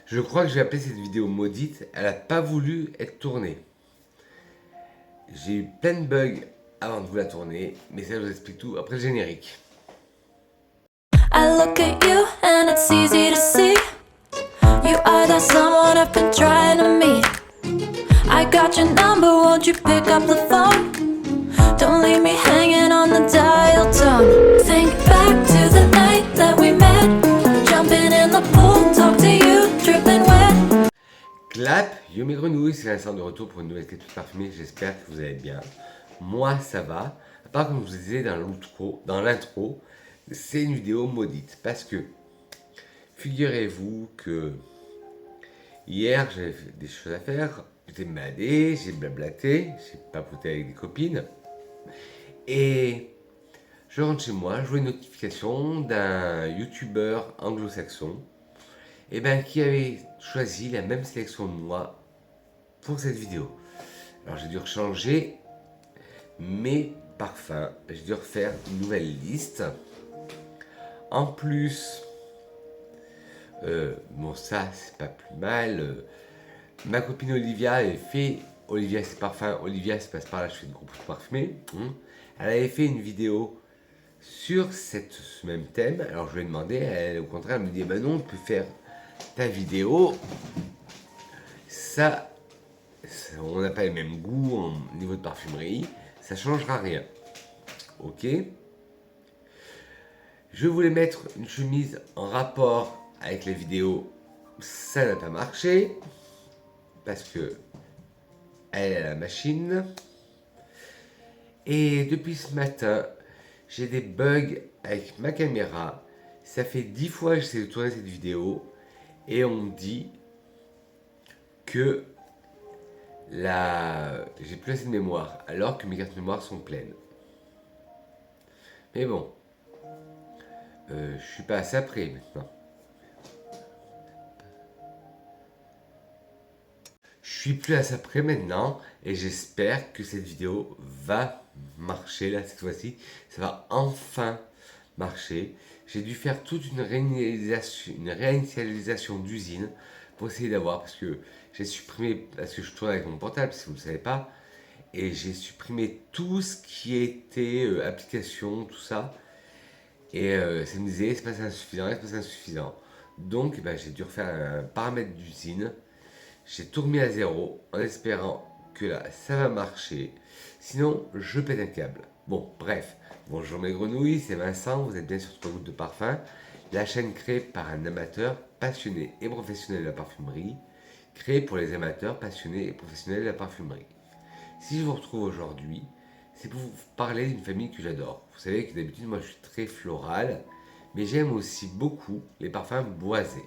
Je crois que je vais appeler cette vidéo maudite. Elle n'a pas voulu être tournée. J'ai eu plein de bugs avant de vous la tourner, mais ça je vous explique tout après le générique. I look at you and it's easy to see. You are that someone I've been trying to meet. I got your number, won't you pick up the phone? Don't leave me hanging on the dial tone. Think back to the night that we met. Jumping in the pool, talk to you, dripping wet. Clap, yo mes grenouilles, c'est Vincent de retour pour une nouvelle quête toute parfumée, j'espère que vous allez bien. Moi ça va, à part comme je vous disais dans l'intro, c'est une vidéo maudite, parce que figurez-vous que hier j'avais des choses à faire, j'étais baladé, j'ai blablaté, j'ai papoté avec des copines, et je rentre chez moi, je vois une notification d'un youtubeur anglo-saxon, et ben qui avait choisi la même sélection de moi pour cette vidéo. Alors j'ai dû changer mes parfums, j'ai dû refaire une nouvelle liste. En plus, bon ça c'est pas plus mal, ma copine Olivia avait fait, Olivia c'est parfum, Olivia se passe par là, je fais de gros parfumés, elle avait fait une vidéo sur ce même thème, alors je lui ai demandé, elle au contraire elle me dit, bah non, tu peux faire ta vidéo, ça on n'a pas les mêmes goûts au niveau de parfumerie, ça changera rien. Ok. Je voulais mettre une chemise en rapport avec les vidéos, ça n'a pas marché, parce que elle a la machine. Et depuis ce matin, j'ai des bugs avec ma caméra. Ça fait 10 fois que j'essaie de tourner cette vidéo, et on me dit que j'ai plus assez de mémoire, alors que mes cartes mémoire sont pleines. Mais bon, je suis pas assez près maintenant. Je suis plus à ça près maintenant, et j'espère que cette vidéo va marcher là cette fois-ci. Ça va enfin marcher. J'ai dû faire toute une réinitialisation d'usine pour essayer d'avoir, parce que j'ai supprimé, parce que je tourne avec mon portable si vous ne le savez pas, et j'ai supprimé tout ce qui était application, tout ça, et ça me disait c'est pas insuffisant, c'est pas insuffisant. Donc ben, j'ai dû refaire un paramètre d'usine. J'ai tout remis à zéro en espérant que là ça va marcher. Sinon, je pète un câble. Bon, bref. Bonjour mes grenouilles, c'est Vincent. Vous êtes bien sur 3 gouttes de parfum. La chaîne créée par un amateur passionné et professionnel de la parfumerie. Créée pour les amateurs passionnés et professionnels de la parfumerie. Si je vous retrouve aujourd'hui, c'est pour vous parler d'une famille que j'adore. Vous savez que d'habitude, moi je suis très floral, mais j'aime aussi beaucoup les parfums boisés.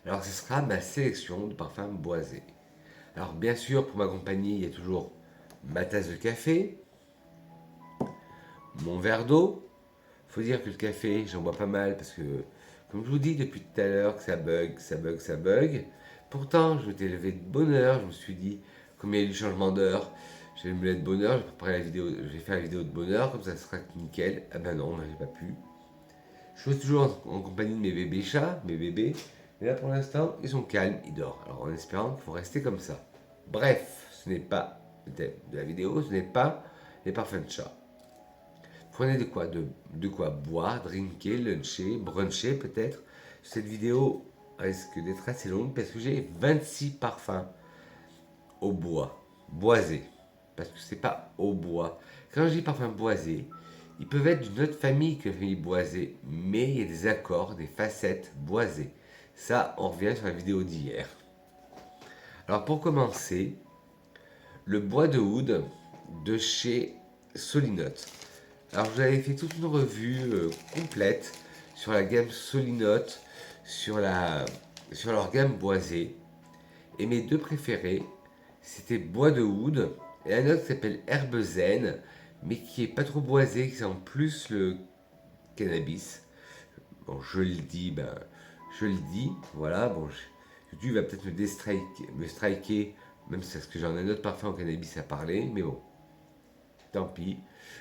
Alors ce sera ma sélection de parfums boisés. Alors bien sûr, pour m'accompagner, il y a toujours ma tasse de café, mon verre d'eau. Faut dire que le café, j'en bois pas mal parce que, comme je vous dis depuis tout à l'heure, que ça bug, ça bug, ça bug. Pourtant, je m'étais levé de bonne heure, je me suis dit, comme il y a eu du changement d'heure, je vais me lever de bonne heure, je vais faire la vidéo de bonne heure, comme ça sera nickel. Ah ben non, j'ai pas pu. Je suis toujours en compagnie de mes bébés chats, mes bébés. Et là, pour l'instant, ils sont calmes, ils dorment. Alors, en espérant qu'il faut rester comme ça. Bref, ce n'est pas le thème de la vidéo, ce n'est pas les parfums de chat. Prenez de quoi boire, drinker, luncher, bruncher peut-être. Cette vidéo risque d'être assez longue parce que j'ai 26 parfums au bois, boisés. Parce que c'est pas au bois. Quand je dis parfum boisé, ils peuvent être d'une autre famille que la famille boisée, mais il y a des accords, des facettes boisées. Ça, on revient sur la vidéo d'hier. Alors pour commencer, le bois de oud de chez Solinote. Alors je vous avais fait toute une revue complète sur la gamme Solinote, sur leur gamme boisée. Et mes deux préférés, c'était bois de oud et un autre qui s'appelle herbe zen, mais qui est pas trop boisé, qui sent plus le cannabis. Bon, je le dis, voilà. Bon, YouTube va peut-être me striker, même si parce que j'en ai un autre parfum au cannabis à parler, mais bon, tant pis.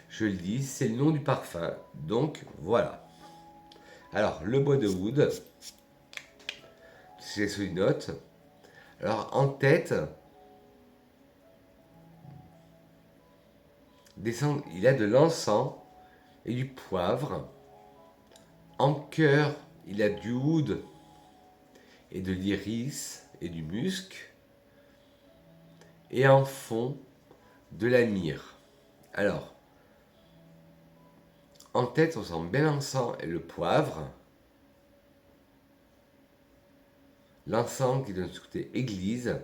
Je le dis, c'est le nom du parfum, donc voilà. Alors, le bois de oud, chez les solinotes. Alors en tête, il a de l'encens et du poivre. En cœur, il a du oud et de l'iris et du musc. Et en fond, de la myrrhe. Alors, en tête, on sent bien l'encens et le poivre. L'encens qui donne ce côté église.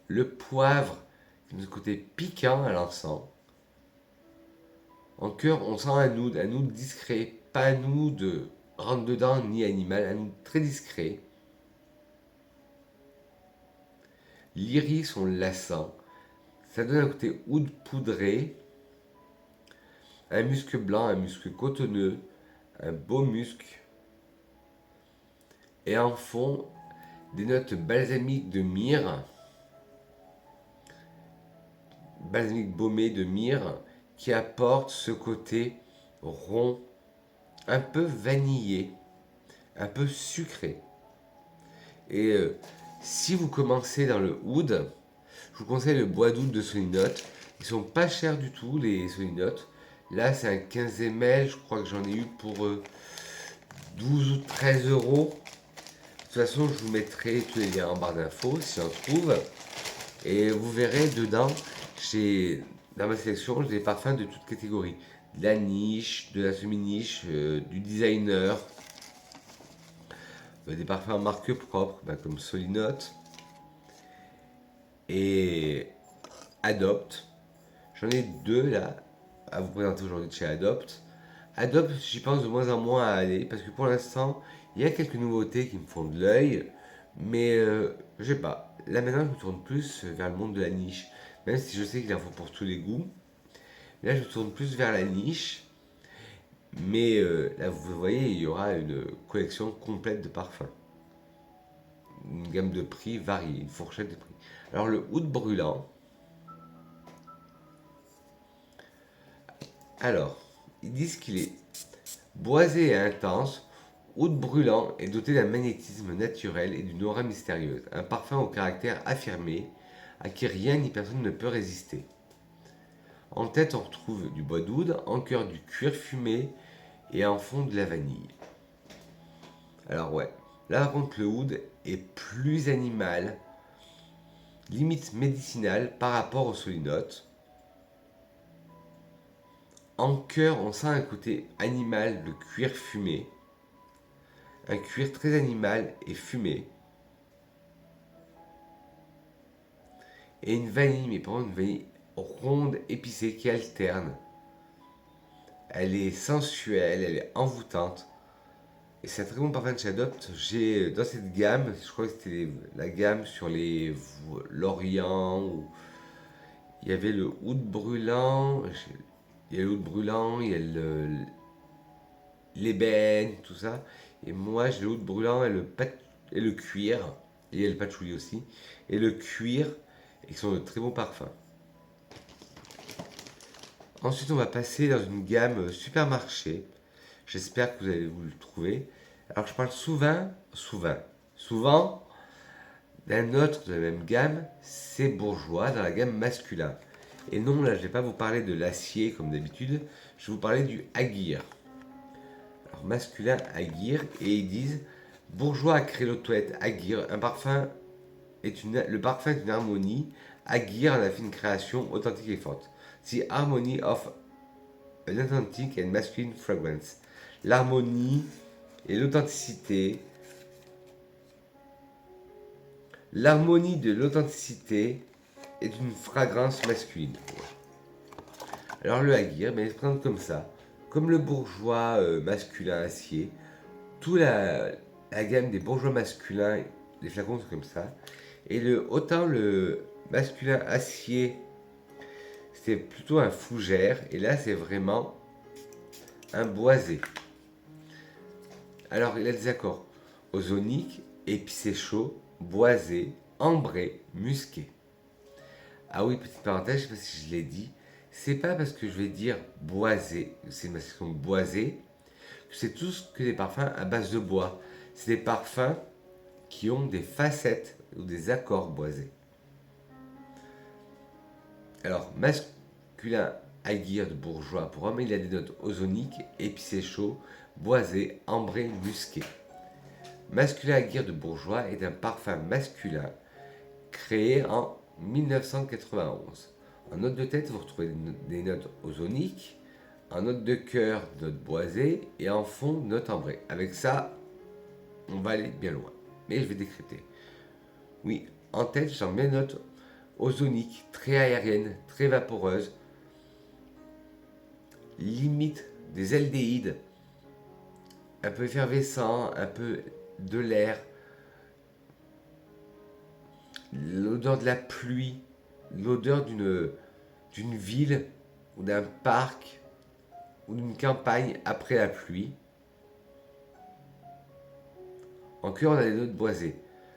Le poivre qui donne ce côté piquant à l'encens. En cœur, on sent un oud discret, pas un oud rentre dedans ni animal, un oud très discret. L'iris, on la sent. Ça donne un côté oud poudré, un musc blanc, un musc cotonneux, un beau musc. Et en fond, des notes balsamiques de myrrhe, balsamique baumé de myrrhe, qui apporte ce côté rond, un peu vanillé, un peu sucré. Et si vous commencez dans le oud, je vous conseille le bois d'oud de Solinote. Ils sont pas chers du tout, les Solinote. Là, c'est un 15 ml, je crois que j'en ai eu pour 12 ou 13 euros. De toute façon, je vous mettrai tous les liens en barre d'infos si j'en trouve. Et vous verrez dedans, dans ma sélection, j'ai des parfums de toutes catégories. De la niche, de la semi-niche, du designer, des parfums en marque propre, comme Solinote et Adopt. J'en ai deux là à vous présenter aujourd'hui de chez Adopt. Adopt, j'y pense de moins en moins à aller parce que pour l'instant, il y a quelques nouveautés qui me font de l'œil, mais je sais pas. Là maintenant, je me tourne plus vers le monde de la niche, même si je sais qu'il en faut pour tous les goûts. Là, je me tourne plus vers la niche, mais là, vous voyez, il y aura une collection complète de parfums. Une gamme de prix variée, une fourchette de prix. Alors, le oud brûlant. Alors, ils disent qu'il est boisé et intense, oud brûlant et doté d'un magnétisme naturel et d'une aura mystérieuse. Un parfum au caractère affirmé, à qui rien ni personne ne peut résister. En tête, on retrouve du bois d'oud, en cœur du cuir fumé et en fond de la vanille. Alors ouais, là par contre le oud est plus animal, limite médicinal par rapport au solinote. En cœur, on sent un côté animal de cuir fumé, un cuir très animal et fumé. Et une vanille, mais par contre une vanille ronde, épicée, qui alterne. Elle est sensuelle, elle est envoûtante. Et c'est un très bon parfum de chez Adopt. J'ai dans cette gamme, je crois que c'était la gamme sur les l'Orient, où il y avait le oud brûlant, il y a le oud brûlant, il y a l'ébène, tout ça. Et moi j'ai le oud brûlant et le cuir, et il y a le patchouli aussi, et le cuir, et qui sont de très bons parfums. Ensuite, on va passer dans une gamme supermarché. J'espère que vous allez vous le trouver. Alors, je parle souvent d'un autre de la même gamme, c'est Bourjois, dans la gamme masculin. Et non, là, je ne vais pas vous parler de l'acier comme d'habitude, je vais vous parler du Aguirre. Alors, masculin Aguirre, et ils disent Bourjois a créé l'eau de toilette Aguirre, le parfum est une harmonie. Aguirre en a fait une création authentique et forte. The harmony of an authentic and masculine fragrance. L'harmonie et l'authenticité. L'harmonie de l'authenticité est une fragrance masculine. Alors le Aguirre, il se présente comme ça. Comme le bourgeois masculin acier. Toute la gamme des bourgeois masculins, les flacons sont comme ça. Et autant le masculin acier, c'est plutôt un fougère, et là c'est vraiment un boisé. Alors il a des accords ozoniques, épicé chaud, boisé, ambré, musqué. Ah oui, petite parenthèse, je ne sais pas si je l'ai dit, c'est pas parce que je vais dire boisé, c'est une section boisé, que c'est tous que des parfums à base de bois. C'est des parfums qui ont des facettes ou des accords boisés. Alors, masculin aguirre de bourgeois pour homme, il a des notes ozoniques, épicé chaud, boisé, ambré, musqué. Masculin aguirre de bourgeois est un parfum masculin créé en 1991. En note de tête, vous retrouvez des notes ozoniques, en note de cœur, note boisée, et en fond, note ambrée. Avec ça, on va aller bien loin. Mais je vais décrypter. Oui, en tête, j'en mets note ozonique, très aérienne, très vaporeuse, limite des aldéhydes, un peu effervescent, un peu de l'air, l'odeur de la pluie, l'odeur d'une ville ou d'un parc ou d'une campagne après la pluie. En cœur, on a des notes boisées.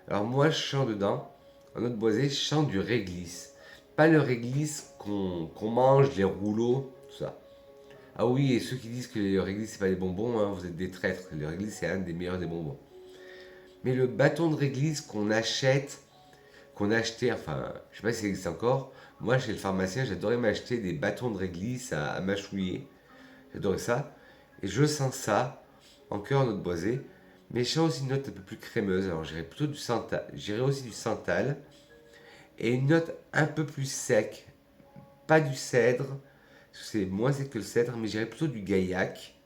Alors moi, je chante dedans, en note boisée, je chante du réglisse. Pas le réglisse qu'on mange, les rouleaux, tout ça. Ah oui, et ceux qui disent que le réglisse, c'est pas des bonbons, hein, vous êtes des traîtres. Le réglisse, c'est un des meilleurs des bonbons. Mais le bâton de réglisse qu'on achète, qu'on achetait, enfin, je sais pas si ça existe encore. Moi, chez le pharmacien, j'adorais m'acheter des bâtons de réglisse à mâchouiller. J'adorais ça. Et je sens ça, en cœur, en note boisée. Mais je sens aussi une note un peu plus crémeuse. Alors, j'irais plutôt du santal. J'irais aussi du santal. Et une note un peu plus sec. Pas du cèdre. C'est moins sec que le cèdre, mais j'irais plutôt du gaillac.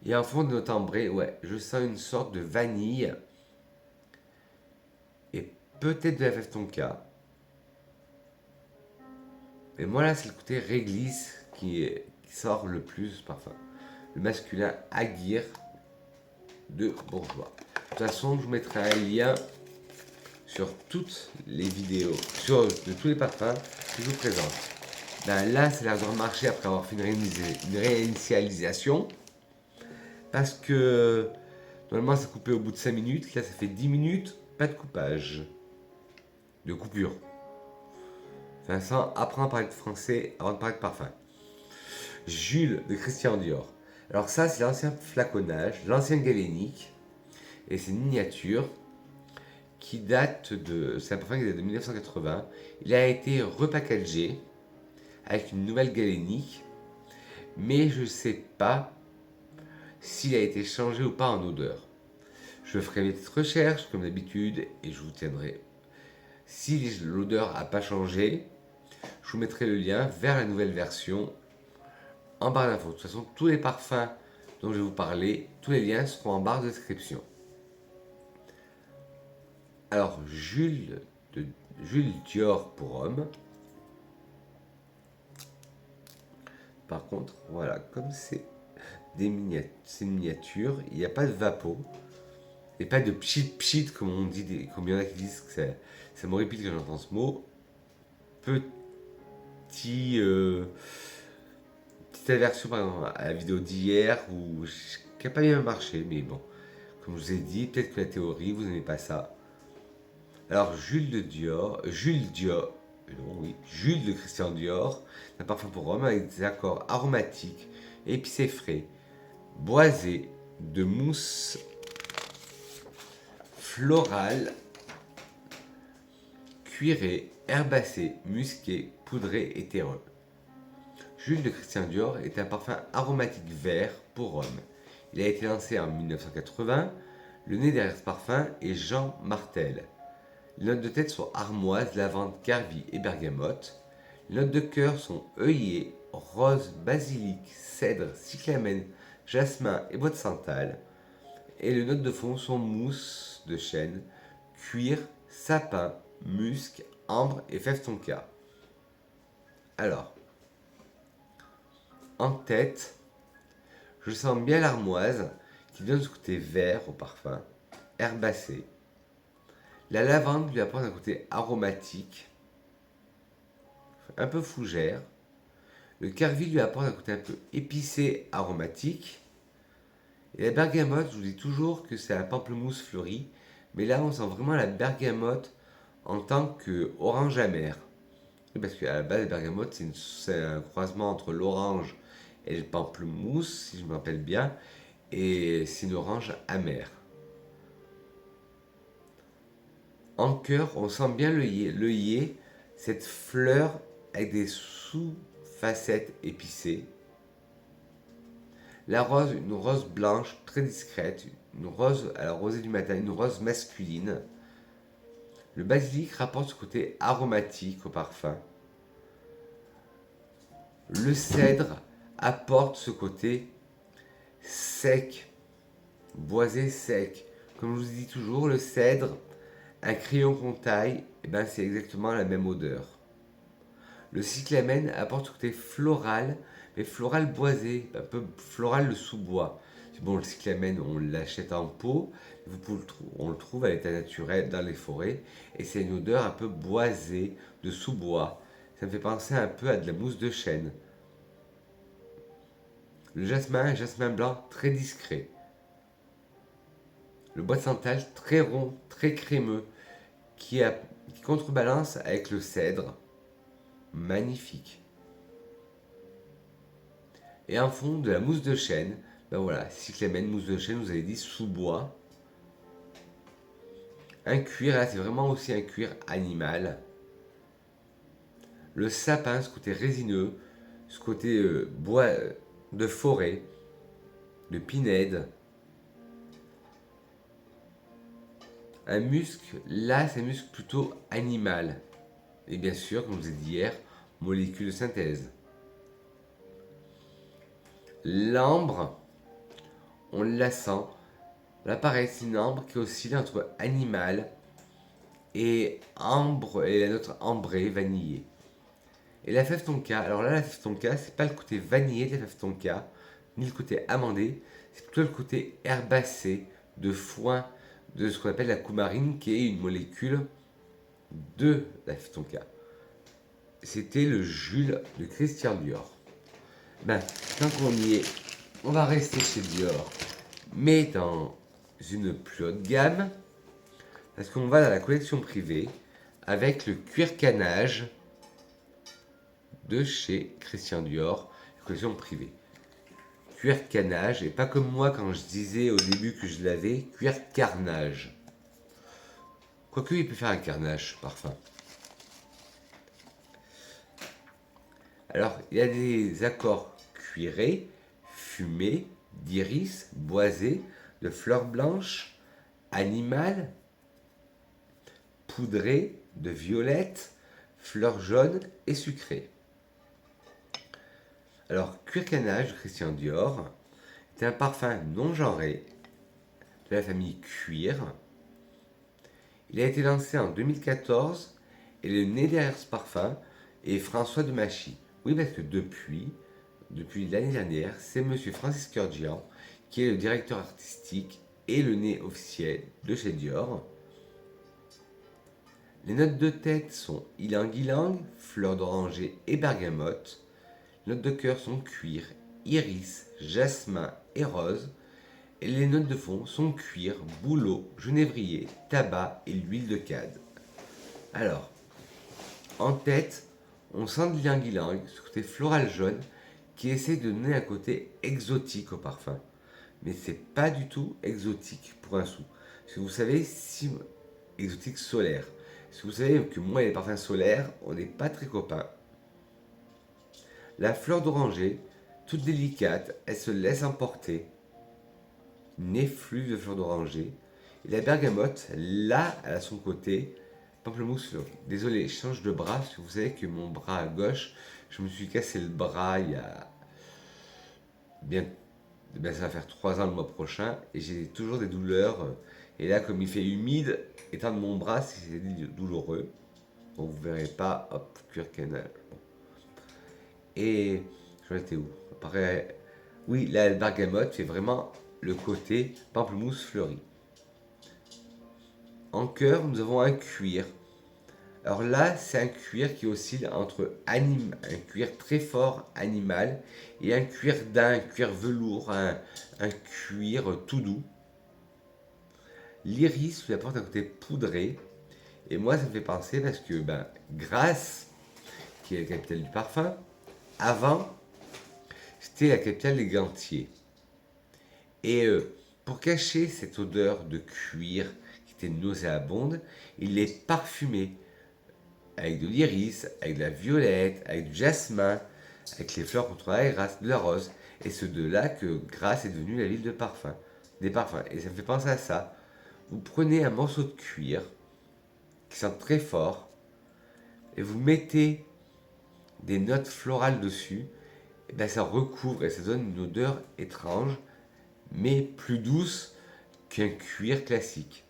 Et en fond de note ambrée, ouais, je sens une sorte de vanille. Et peut-être de la fève tonka. Mais moi là, c'est le côté réglisse qui sort le plus parfum. Le masculin aguirre de bourgeois. De toute façon, je vous mettrai un lien sur toutes les vidéos, de tous les parfums que je vous présente. Ben, là, c'est l'air de remarcher après avoir fait une réinitialisation. Parce que normalement, c'est coupé au bout de 5 minutes. Là, ça fait 10 minutes, pas de coupage. De coupure. Vincent apprend à parler de français avant de parler de parfum. Jules de Christian Dior. Alors ça, c'est l'ancien flaconnage, l'ancien galénique. Et c'est une miniature qui date de... C'est un parfum qui date de 1980. Il a été repackagé avec une nouvelle galénique. Mais je ne sais pas s'il a été changé ou pas en odeur. Je ferai mes petites recherches comme d'habitude et je vous tiendrai. Si l'odeur n'a pas changé, je vous mettrai le lien vers la nouvelle version en barre d'infos. De toute façon, tous les parfums dont je vais vous parler, tous les liens seront en barre de description. Alors, Jules Dior pour homme. Par contre, voilà, comme c'est une miniature, il n'y a pas de vapeau. Et pas de pchit comme on dit, comme il y en a qui disent que ça me répète quand j'entends ce mot. Petite aversion par exemple à la vidéo d'hier qui n'a pas bien marché, mais bon, comme je vous ai dit, peut-être que la théorie, vous n'aimez pas ça. Alors Jules de Christian Dior, un parfum pour homme avec des accords aromatiques, épicés frais, boisés, de mousse florale, cuiré, herbacé, musqué, poudré et terreux. Jules de Christian Dior est un parfum aromatique vert pour homme. Il a été lancé en 1980. Le nez derrière ce parfum est Jean Martel. Les notes de tête sont armoise, lavande, carvi et bergamote. Les notes de cœur sont œillet, rose, basilic, cèdre, cyclamène, jasmin et bois de santal. Et les notes de fond sont mousse de chêne, cuir, sapin, musc, ambre et fève tonka. Alors, en tête, je sens bien l'armoise qui donne ce côté vert au parfum, herbacé. La lavande lui apporte un côté aromatique, un peu fougère. Le carvi lui apporte un côté un peu épicé, aromatique. Et la bergamote, je vous dis toujours que c'est un pamplemousse fleuri, mais là on sent vraiment la bergamote en tant qu'orange amer. Parce qu'à la base, la bergamote, c'est un croisement entre l'orange et le pamplemousse, si je me rappelle bien, et c'est une orange amère. En cœur, on sent bien le yé, cette fleur avec des sous-facettes épicées. La rose, une rose blanche très discrète, une rose à la rosée du matin, une rose masculine. Le basilic rapporte ce côté aromatique au parfum. Le cèdre apporte ce côté sec, boisé sec. Comme je vous dis toujours, le cèdre, un crayon qu'on taille, eh ben c'est exactement la même odeur. Le cyclamen apporte ce côté floral, mais floral boisé, un peu floral de sous-bois. Bon, le cyclamen, on l'achète en pot, on le trouve à l'état naturel dans les forêts, et c'est une odeur un peu boisée, de sous-bois. Ça me fait penser un peu à de la mousse de chêne. Le jasmin, un jasmin blanc très discret. Le bois de santal très rond, très crémeux, qui contrebalance avec le cèdre. Magnifique. Et en fond, de la mousse de chêne. Ben voilà, cyclamen, mousse de chêne, vous avez dit sous-bois. Un cuir, là c'est vraiment aussi un cuir animal. Le sapin, ce côté résineux, ce côté bois de forêt, de pinède. Un musc, là c'est un musc plutôt animal. Et bien sûr, comme je vous ai dit hier, molécule de synthèse. L'ambre, on la sent. Là pareil, c'est une ambre qui oscille entre animal et ambre, et la note ambrée, vanillée. Et la fève tonka, alors là la fève tonka, c'est pas le côté vanillé de la fève tonka, ni le côté amandé, c'est plutôt le côté herbacé, de foin, de ce qu'on appelle la coumarine, qui est une molécule de la fève tonka. C'était le Jules de Christian Dior. Ben, tant qu'on y est, on va rester chez Dior, mais dans une plus haute gamme, parce qu'on va dans la collection privée avec le cuir canage de chez Christian Dior, collection privée. Cuir canage, et pas comme moi quand je disais au début que je l'avais, cuir carnage. Quoique il peut faire un carnage parfum. Alors, il y a des accords cuirés, fumés, d'iris, boisés, de fleurs blanches, animales, poudrées, de violettes, fleurs jaunes et sucrées. Alors, cuir canage de Christian Dior est un parfum non genré de la famille Cuir. Il a été lancé en 2014 et le nez derrière ce parfum est François de Machy. Oui, parce que depuis l'année dernière, c'est monsieur Francis Kurkdjian qui est le directeur artistique et le nez officiel de chez Dior. Les notes de tête sont ylang-ylang, fleur d'oranger et bergamote. Les notes de cœur sont cuir, iris, jasmin et rose. Et les notes de fond sont cuir, bouleau, genévrier, tabac et l'huile de cade. Alors, en tête, on sent de ylang-ylang, ce côté floral jaune, qui essaie de donner un côté exotique au parfum. Mais c'est pas du tout exotique pour un sou. Parce que vous savez, si exotique solaire. Parce que vous savez que moi et les parfums solaires, on n'est pas très copains. La fleur d'oranger, toute délicate, elle se laisse emporter. Une effluve de fleur d'oranger. Et la bergamote, là, elle a son côté pamplemousse fleuri. Désolé, je change de bras, parce que vous savez que mon bras à gauche, je me suis cassé le bras il y a bien, ça va faire 3 ans le mois prochain, et j'ai toujours des douleurs. Et là, comme il fait humide, étendre mon bras, c'est douloureux. Donc vous verrez pas, hop, cuir canal. Et j'en étais où? Pareil, oui, la bergamote fait vraiment le côté pamplemousse fleuri. En cœur, nous avons un cuir. Alors là, c'est un cuir qui oscille entre un cuir très fort animal et un cuir daim, un cuir velours, un cuir tout doux. L'iris lui apporte un côté poudré. Et moi, ça me fait penser parce que Grasse, qui est la capitale du parfum, avant, c'était la capitale des gantiers. Et pour cacher cette odeur de cuir qui qui était nauséabonde, il les parfumait avec de l'iris, avec de la violette, avec du jasmin, avec les fleurs qu'on trouve à la Grasse, de la rose. Et c'est de là que Grasse est devenue la ville de parfum, des parfums. Et ça me fait penser à ça. Vous prenez un morceau de cuir qui sent très fort et vous mettez des notes florales dessus, et ben ça recouvre et ça donne une odeur étrange, mais plus douce qu'un cuir classique.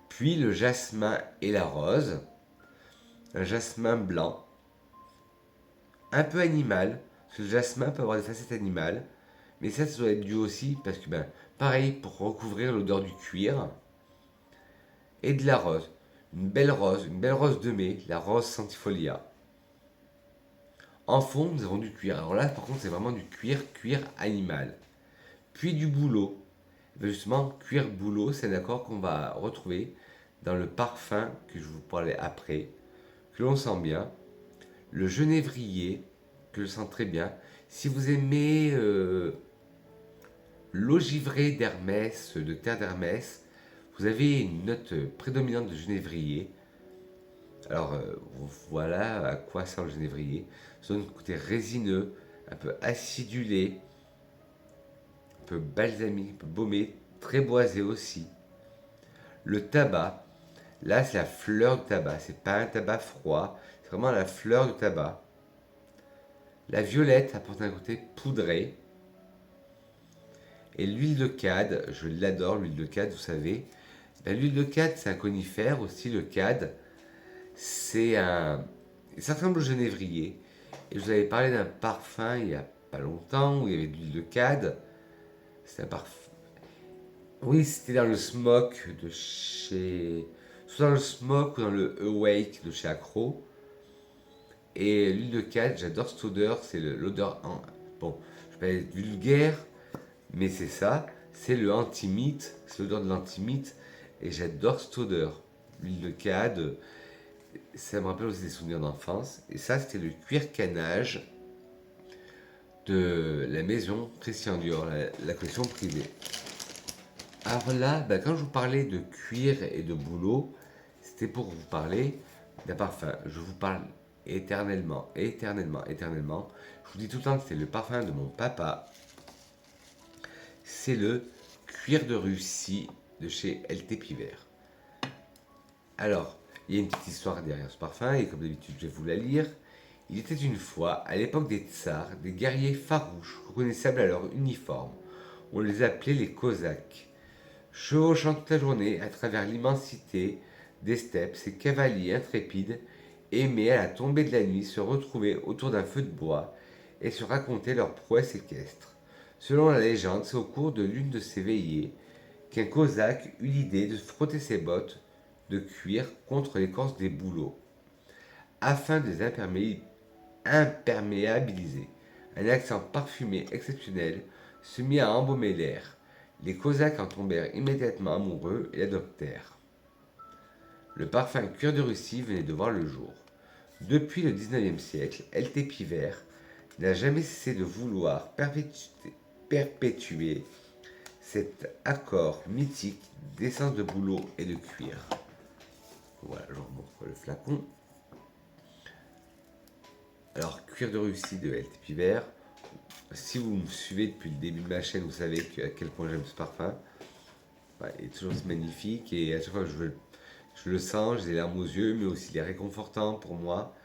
Puis le jasmin et la rose, un jasmin blanc, un peu animal, parce que le jasmin peut avoir des facettes animales, mais ça doit être dû aussi parce que, ben, pareil, pour recouvrir l'odeur du cuir, et de la rose, une belle rose de mai, la rose centifolia. En fond, nous avons du cuir. Alors là, par contre, c'est vraiment du cuir animal. Puis du bouleau. Justement, cuir bouleau, c'est un accord qu'on va retrouver dans le parfum que je vous parlais après, que l'on sent bien. Le genévrier, que je sens très bien. Si vous aimez l'eau givrée d'Hermès, de terre d'Hermès, vous avez une note prédominante de genévrier. Alors voilà à quoi sert le genévrier. Ça donne un côté résineux, un peu acidulé, un peu balsamique, un peu baumé, très boisé aussi. Le tabac, là c'est la fleur de tabac, c'est pas un tabac froid, c'est vraiment la fleur de tabac. La violette apporte un côté poudré. Et l'huile de cad, je l'adore, l'huile de cad, vous savez. L'huile de cad, c'est un conifère aussi, le cad. Ça ressemble au genévrier. Et je vous avais parlé d'un parfum il n'y a pas longtemps où il y avait de l'huile de cad. C'est un parfum. Oui, c'était dans le smoke de chez. Soit dans le smoke ou dans le Awake de chez Acro. Et l'huile de cad, j'adore cette odeur. C'est l'odeur. Bon, je vais pas être vulgaire, mais c'est ça. C'est le antimite. C'est l'odeur de l'antimite. Et j'adore cette odeur. L'huile de cad. Ça me rappelle aussi des souvenirs d'enfance. Et ça, c'était le cuir canage de la maison Christian Dior, la collection privée. Alors là, ben, quand je vous parlais de cuir et de bouleau, c'était pour vous parler d'un parfum. Je vous parle éternellement, éternellement, éternellement. Je vous dis tout le temps que c'est le parfum de mon papa. C'est le cuir de Russie de chez LT Pivert. Alors, il y a une petite histoire derrière ce parfum, et comme d'habitude, je vais vous la lire. Il était une fois, à l'époque des tsars, des guerriers farouches, reconnaissables à leur uniforme. On les appelait les Cosaques. Chevauchant toute la journée à travers l'immensité des steppes, ces cavaliers intrépides aimaient, à la tombée de la nuit, se retrouver autour d'un feu de bois et se raconter leurs prouesses équestres. Selon la légende, c'est au cours de l'une de ces veillées qu'un Cosaque eut l'idée de frotter ses bottes de cuir contre l'écorce des bouleaux, afin de les imperméabiliser. Un accent parfumé exceptionnel se mit à embaumer l'air. Les Cosaques en tombèrent immédiatement amoureux et l'adoptèrent. Le parfum cuir de Russie venait de voir le jour. Depuis le XIXe siècle, LT Pivert n'a jamais cessé de vouloir perpétuer cet accord mythique d'essence de bouleau et de cuir. Voilà, je vous montre le flacon. Alors, cuir de Russie de LT Pivert. Si vous me suivez depuis le début de ma chaîne, vous savez à quel point j'aime ce parfum. Ouais, il est toujours magnifique et à chaque fois que je le sens, j'ai les larmes aux yeux, mais aussi il est réconfortant pour moi.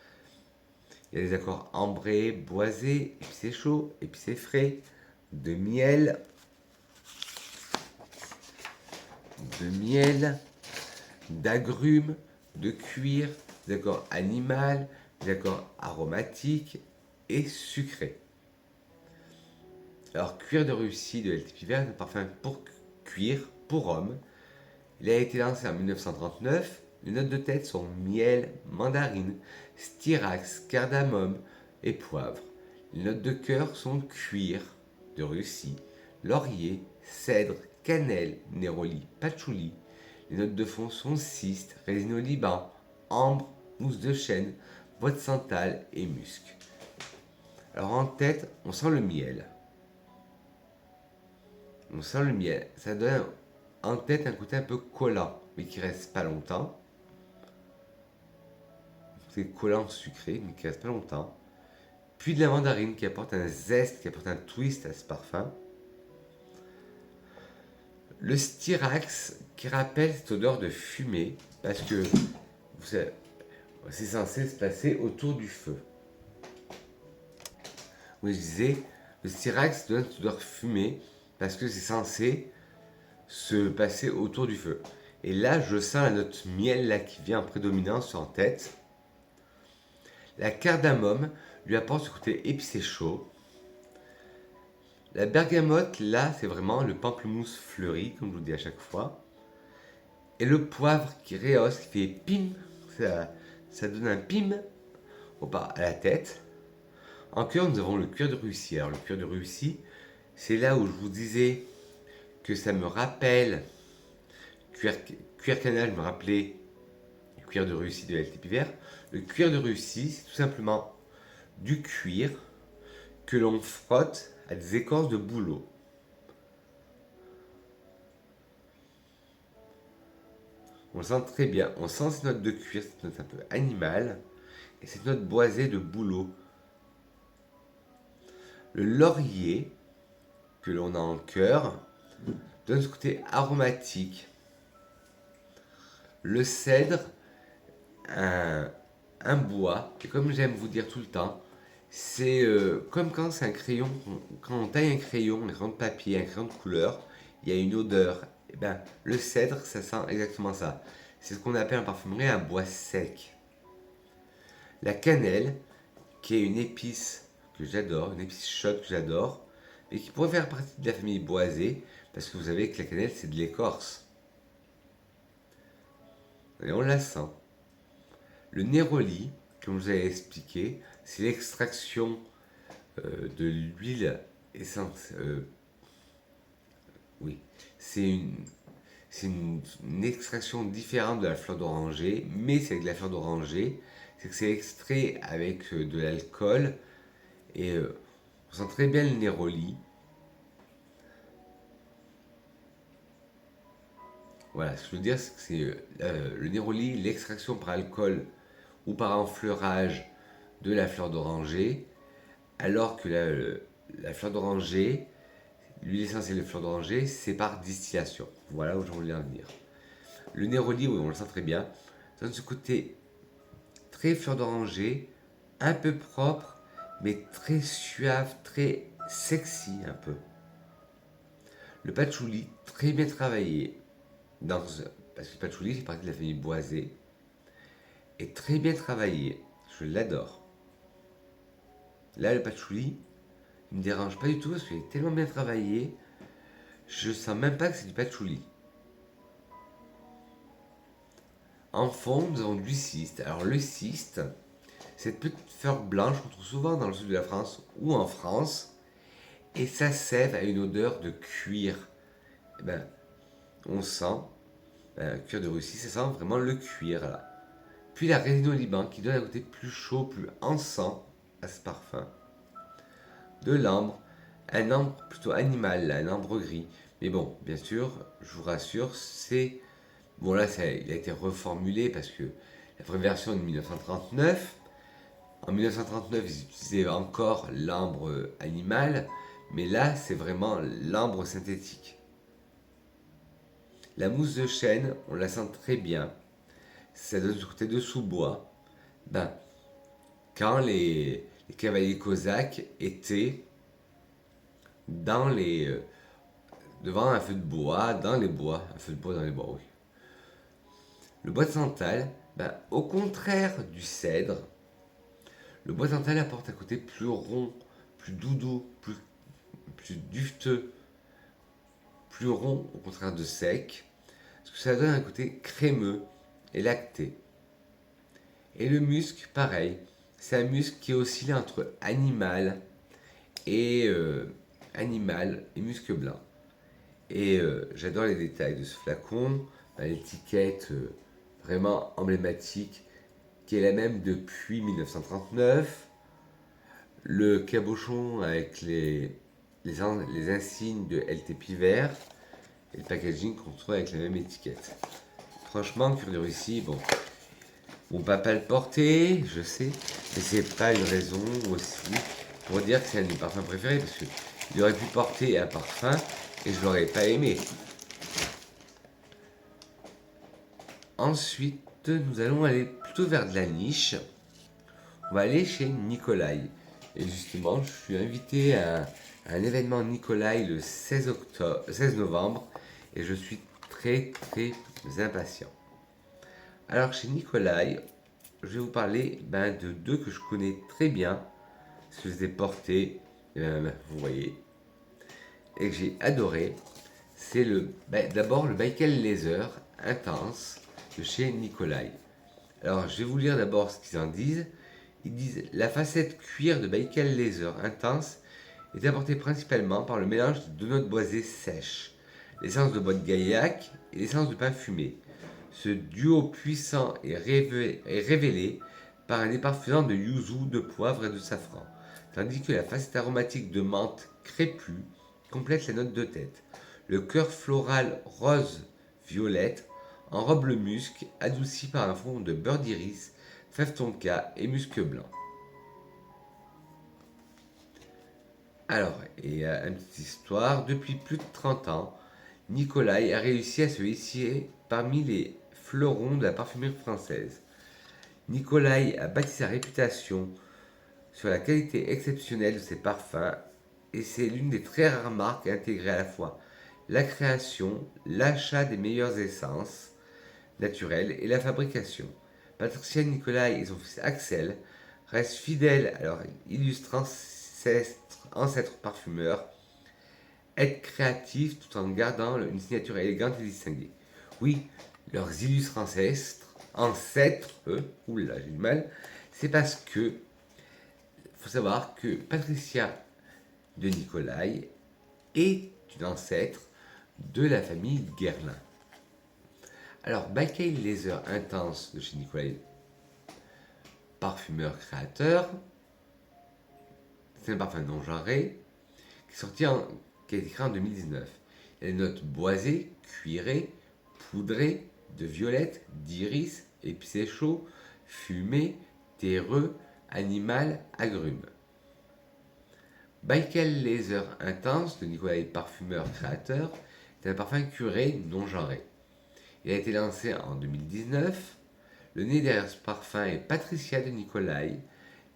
Il y a des accords ambrés, boisés, et puis c'est chaud, et puis c'est frais, de miel, d'agrumes, de cuir, des accords animaux, des accords aromatiques et sucrés. Alors, cuir de Russie de LT Pivert, un parfum pour cuir, pour homme. Il a été lancé en 1939. Les notes de tête sont miel, mandarine, styrax, cardamome et poivre. Les notes de cœur sont cuir de Russie, laurier, cèdre, cannelle, néroli, patchouli. Les notes de fond sont ciste, résine au Liban, ambre, mousse de chêne, bois de santal et musc. Alors en tête, on sent le miel. on sent le miel. Ça donne en tête un côté un peu collant, mais qui reste pas longtemps. C'est collant sucré, mais qui reste pas longtemps. Puis de la mandarine qui apporte un zeste, qui apporte un twist à ce parfum. Le styrax qui rappelle cette odeur de fumée, parce que vous savez, c'est censé se passer autour du feu. Oui, je disais, le styrax donne cette odeur fumée, parce que c'est censé se passer autour du feu. Et là, je sens la note miel là, qui vient en prédominance en tête. La cardamome lui apporte ce côté épicé chaud. La bergamote, là, c'est vraiment le pamplemousse fleuri, comme je vous dis à chaque fois. Et le poivre qui rehausse, qui fait pim, ça donne un pim à la tête. En cœur, nous avons le cuir de Russie. Alors, le cuir de Russie, c'est là où je vous disais que ça me rappelle, cuir canal me rappelait le cuir de Russie de LTP vert. Le cuir de Russie, c'est tout simplement du cuir que l'on frotte à des écorces de bouleau. On le sent très bien, on sent cette note de cuir, cette note un peu animale, et cette note boisée de bouleau. Le laurier, que l'on a en cœur, donne ce côté aromatique. Le cèdre, un bois, et comme j'aime vous dire tout le temps, c'est comme quand c'est un crayon, quand on taille un crayon, un crayon de papier, un crayon de couleur, il y a une odeur. Et ben, le cèdre, ça sent exactement ça. C'est ce qu'on appelle en parfumerie un bois sec. La cannelle, qui est une épice que j'adore, une épice chaude que j'adore, et qui pourrait faire partie de la famille boisée, parce que vous savez que la cannelle, c'est de l'écorce. Et on la sent. Le néroli, comme je vous avais expliqué, c'est l'extraction de l'huile essence. Oui, c'est une extraction différente de la fleur d'oranger, mais c'est avec la fleur d'oranger, c'est que c'est extrait avec de l'alcool, et on sent très bien le néroli. Voilà, ce que je veux dire, c'est que c'est le néroli, l'extraction par alcool ou par enfleurage de la fleur d'oranger, alors que la fleur d'oranger, l'huile essentielle de fleur d'oranger, c'est par distillation. Voilà où j'en voulais en venir. Le néroli, oui, on le sent très bien, ça donne ce côté très fleur d'oranger, un peu propre, mais très suave, très sexy un peu. Le patchouli, très bien travaillé, parce que le patchouli fait partie de la famille boisée, est très bien travaillé, je l'adore. Là, le patchouli, il me dérange pas du tout parce qu'il est tellement bien travaillé, je sens même pas que c'est du patchouli. En fond, nous avons du cyste. Alors le cyste, cette petite fleur blanche qu'on trouve souvent dans le sud de la France ou en France, et sa sève a une odeur de cuir. Eh ben, on sent, cuir de Russie, ça sent vraiment le cuir là. Puis la résine au Liban qui donne un côté plus chaud, plus encens à ce parfum. De l'ambre, un ambre plutôt animal, là, un ambre gris. Mais bon, bien sûr, je vous rassure, c'est... Bon là, il a été reformulé parce que la vraie version est de 1939. En 1939, ils utilisaient encore l'ambre animal, mais là, c'est vraiment l'ambre synthétique. La mousse de chêne, on la sent très bien. Ça donne ce côté de sous-bois. Ben, quand les cavaliers cosaques étaient dans devant un feu de bois, dans les bois, un feu de bois dans les bois, oui. Le bois de santal, ben, au contraire du cèdre, le bois de santal apporte un côté plus rond, plus doudou, plus dufteux, plus rond au contraire de sec, parce que ça donne un côté crémeux et lacté. Et le musc, pareil, c'est un musc qui oscille entre animal et musc blanc. Et j'adore les détails de ce flacon, l'étiquette vraiment emblématique, qui est la même depuis 1939. Le cabochon avec les insignes de LTP vert et le packaging qu'on trouve avec la même étiquette. Franchement, Cure de Russie, bon, mon papa le portait, je sais, mais c'est pas une raison aussi pour dire que c'est un de mes parfums préférés, parce qu'il aurait pu porter un parfum et je l'aurais pas aimé. Ensuite, nous allons aller plutôt vers de la niche. On va aller chez Nicolai. Et justement, je suis invité à un événement Nicolai le 16 novembre et je suis très impatient. Alors chez Nicolai, je vais vous parler de deux que je connais très bien, parce que je les ai portés, vous voyez, et que j'ai adoré. C'est d'abord le Baikal Laser Intense de chez Nicolai. Alors je vais vous lire d'abord ce qu'ils en disent. Ils disent: la facette cuir de Baikal Laser Intense est apportée principalement par le mélange de deux notes boisées sèches, l'essence de bois de gaillac et l'essence de pain fumé. Ce duo puissant est révélé par un déparfusant de yuzu, de poivre et de safran, tandis que la facette aromatique de menthe crépue complète la note de tête. Le cœur floral rose-violette enrobe le musc, adouci par un fond de beurre d'iris, fève tonka et musc blanc. Alors, et une petite histoire, depuis plus de 30 ans, Nicolai a réussi à se hisser parmi les fleurons de la parfumerie française. Nicolai a bâti sa réputation sur la qualité exceptionnelle de ses parfums et c'est l'une des très rares marques à intégrer à la fois la création, l'achat des meilleures essences naturelles et la fabrication. Patricia Nicolai et son fils Axel restent fidèles à leur illustre ancêtre parfumeur, être créatifs tout en gardant une signature élégante et distinguée. Oui, leurs illustres ancêtres, oula, j'ai du mal, c'est parce que, faut savoir que Patricia de Nicolai est une ancêtre de la famille Guerlain. Alors, Baikal Laser Intense de chez Nicolai, parfumeur créateur, c'est un parfum non genré qui a été créé en 2019. Il y a des notes boisées, cuirées, poudrées, de violette, d'iris, épicé chaud, fumé, terreux, animal, agrumes. Baikal Laser Intense de Nicolai parfumeur créateur est un parfum curé non genré. Il a été lancé en 2019. Le nez derrière ce parfum est Patricia de Nicolai.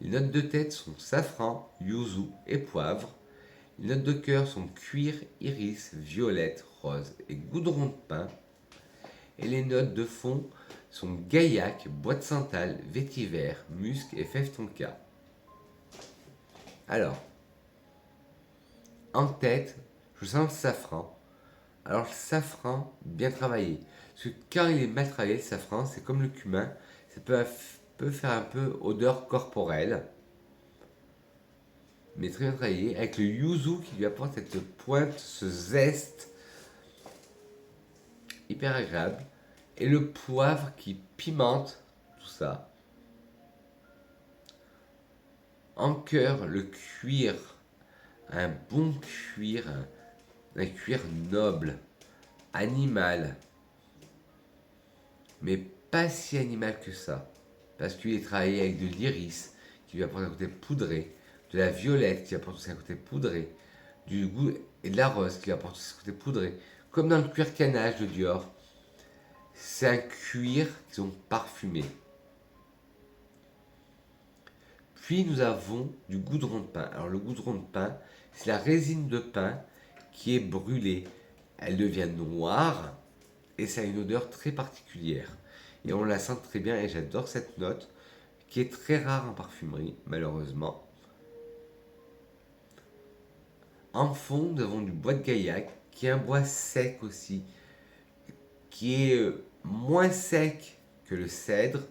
Les notes de tête sont safran, yuzu et poivre. Les notes de cœur sont cuir, iris, violette, rose et goudron de pin. Et les notes de fond sont gaillac, bois de santal, vétiver, musc et fève tonka. Alors, en tête, je sens le safran. Alors le safran, bien travaillé. Parce que quand il est mal travaillé, le safran, c'est comme le cumin. Ça peut faire un peu odeur corporelle. Mais très bien travaillé. Avec le yuzu qui lui apporte cette pointe, ce zeste hyper agréable. Et le poivre qui pimente tout ça. En cœur, le cuir. Un bon cuir. Un cuir noble. Animal. Mais pas si animal que ça. Parce qu'il est travaillé avec de l'iris qui lui apporte un côté poudré. De la violette qui apporte aussi un côté poudré. Du goût et de la rose qui lui apporte aussi un côté poudré. Comme dans le cuir canage de Dior. C'est un cuir qu'ils ont parfumé. Puis nous avons du goudron de pin. Alors le goudron de pin, c'est la résine de pin qui est brûlée. Elle devient noire et ça a une odeur très particulière. Et on la sent très bien et j'adore cette note qui est très rare en parfumerie, malheureusement. En fond, nous avons du bois de gaillac qui est un bois sec aussi, qui est moins sec que le cèdre,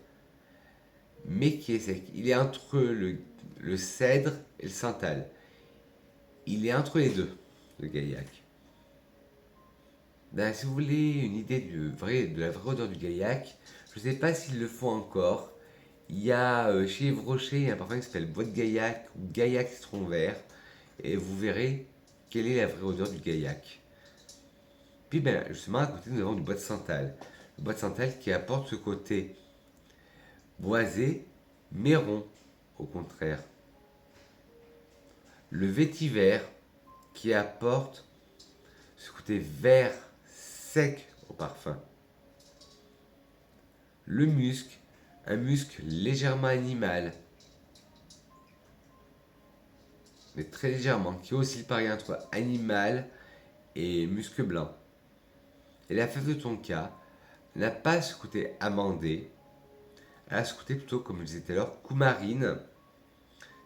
mais qui est sec. Il est entre le cèdre et le santal. Il est entre les deux, le gaillac. Si vous voulez une idée de la vraie odeur du gaillac, je ne sais pas s'ils le font encore. Il y a chez Yves Rocher un parfum qui s'appelle Bois de Gaillac ou Gaillac citron vert. Et vous verrez, quelle est la vraie odeur du gaillac. Puis ben, justement, à côté, nous avons du bois de santal. Le bois de santal qui apporte ce côté boisé, mais rond, au contraire. Le vétiver qui apporte ce côté vert, sec au parfum. Le musc, un musc légèrement animal, mais très légèrement, qui oscille pareil entre animal et musc blanc. Et la fève de tonka n'a pas ce côté amandé, elle a ce côté plutôt, comme je disais tout à l'heure, coumarine,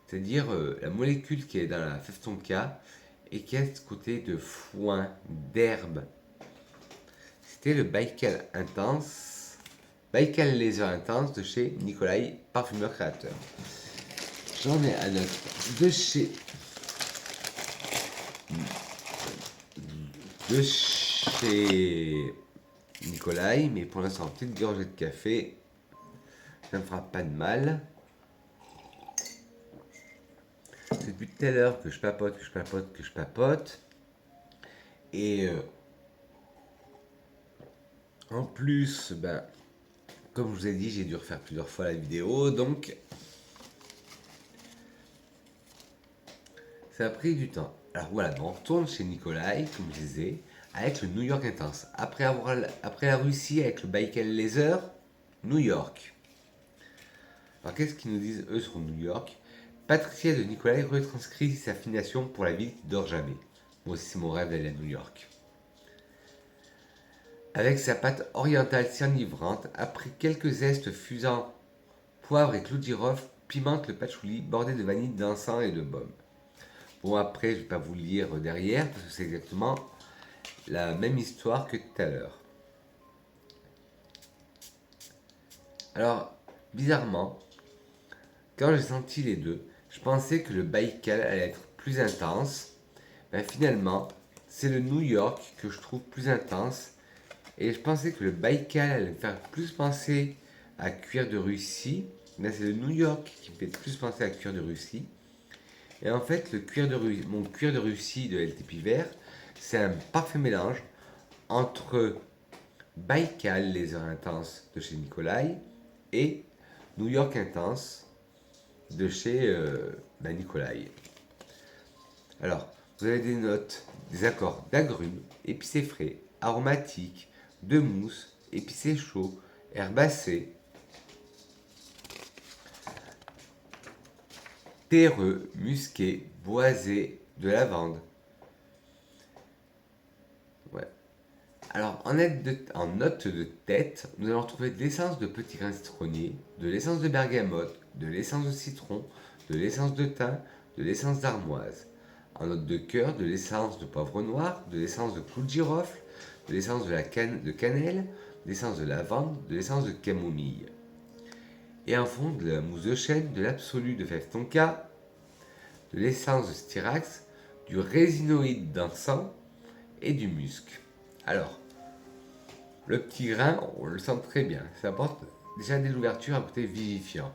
c'est-à-dire la molécule qui est dans la fève tonka et qui a ce côté de foin, d'herbe. C'était le Baikal Intense, Baikal Laser Intense de chez Nikolai, parfumeur créateur. J'en ai un autre de chez Nikolai, mais pour l'instant, petite gorgée de café, ça ne me fera pas de mal. C'est depuis tout à l'heure que je papote. Et en plus, ben, comme je vous ai dit, j'ai dû refaire plusieurs fois la vidéo, donc ça a pris du temps. Alors voilà, on retourne chez Nikolai, comme je disais, avec le New York Intense. Après la Russie avec le Baikal Laser, New York. Alors qu'est-ce qu'ils nous disent eux sur New York? Patricia de Nikolai retranscrit sa fascination pour la ville qui dort jamais. Moi aussi c'est mon rêve d'aller à New York. Avec sa pâte orientale si enivrante, après quelques zestes fusant poivre et clous de girofle, pimente le patchouli bordé de vanille, d'encens et de baume. Bon, après, je ne vais pas vous le lire derrière, parce que c'est exactement la même histoire que tout à l'heure. Alors, bizarrement, quand j'ai senti les deux, je pensais que le Baikal allait être plus intense. Ben, finalement, c'est le New York que je trouve plus intense. Et je pensais que le Baikal allait me faire plus penser à cuir de Russie. Mais c'est le New York qui me fait plus penser à cuir de Russie. Et en fait, mon cuir de Russie de LTP vert, c'est un parfait mélange entre Baikal Laser Intense de chez Nikolai et New York Intense de chez Nikolai. Alors, vous avez des notes, des accords d'agrumes, épicé frais, aromatique, de mousse, épicé chaud, herbacé, terreux, musqué, boisé, de lavande. Ouais. Alors, en note de tête, nous allons retrouver de l'essence de petits grains citronniers, de l'essence de bergamote, de l'essence de citron, de l'essence de thym, de l'essence d'armoise. En note de cœur, de l'essence de poivre noir, de l'essence de clou de girofle, de l'essence de cannelle, de l'essence de lavande, de l'essence de camomille. Et en fond, de la mousse de chêne, de l'absolu de fève tonka, de l'essence de styrax, du résinoïde d'encens et du musc. Alors, le petit grain, on le sent très bien. Ça apporte déjà des ouvertures à côté vivifiant.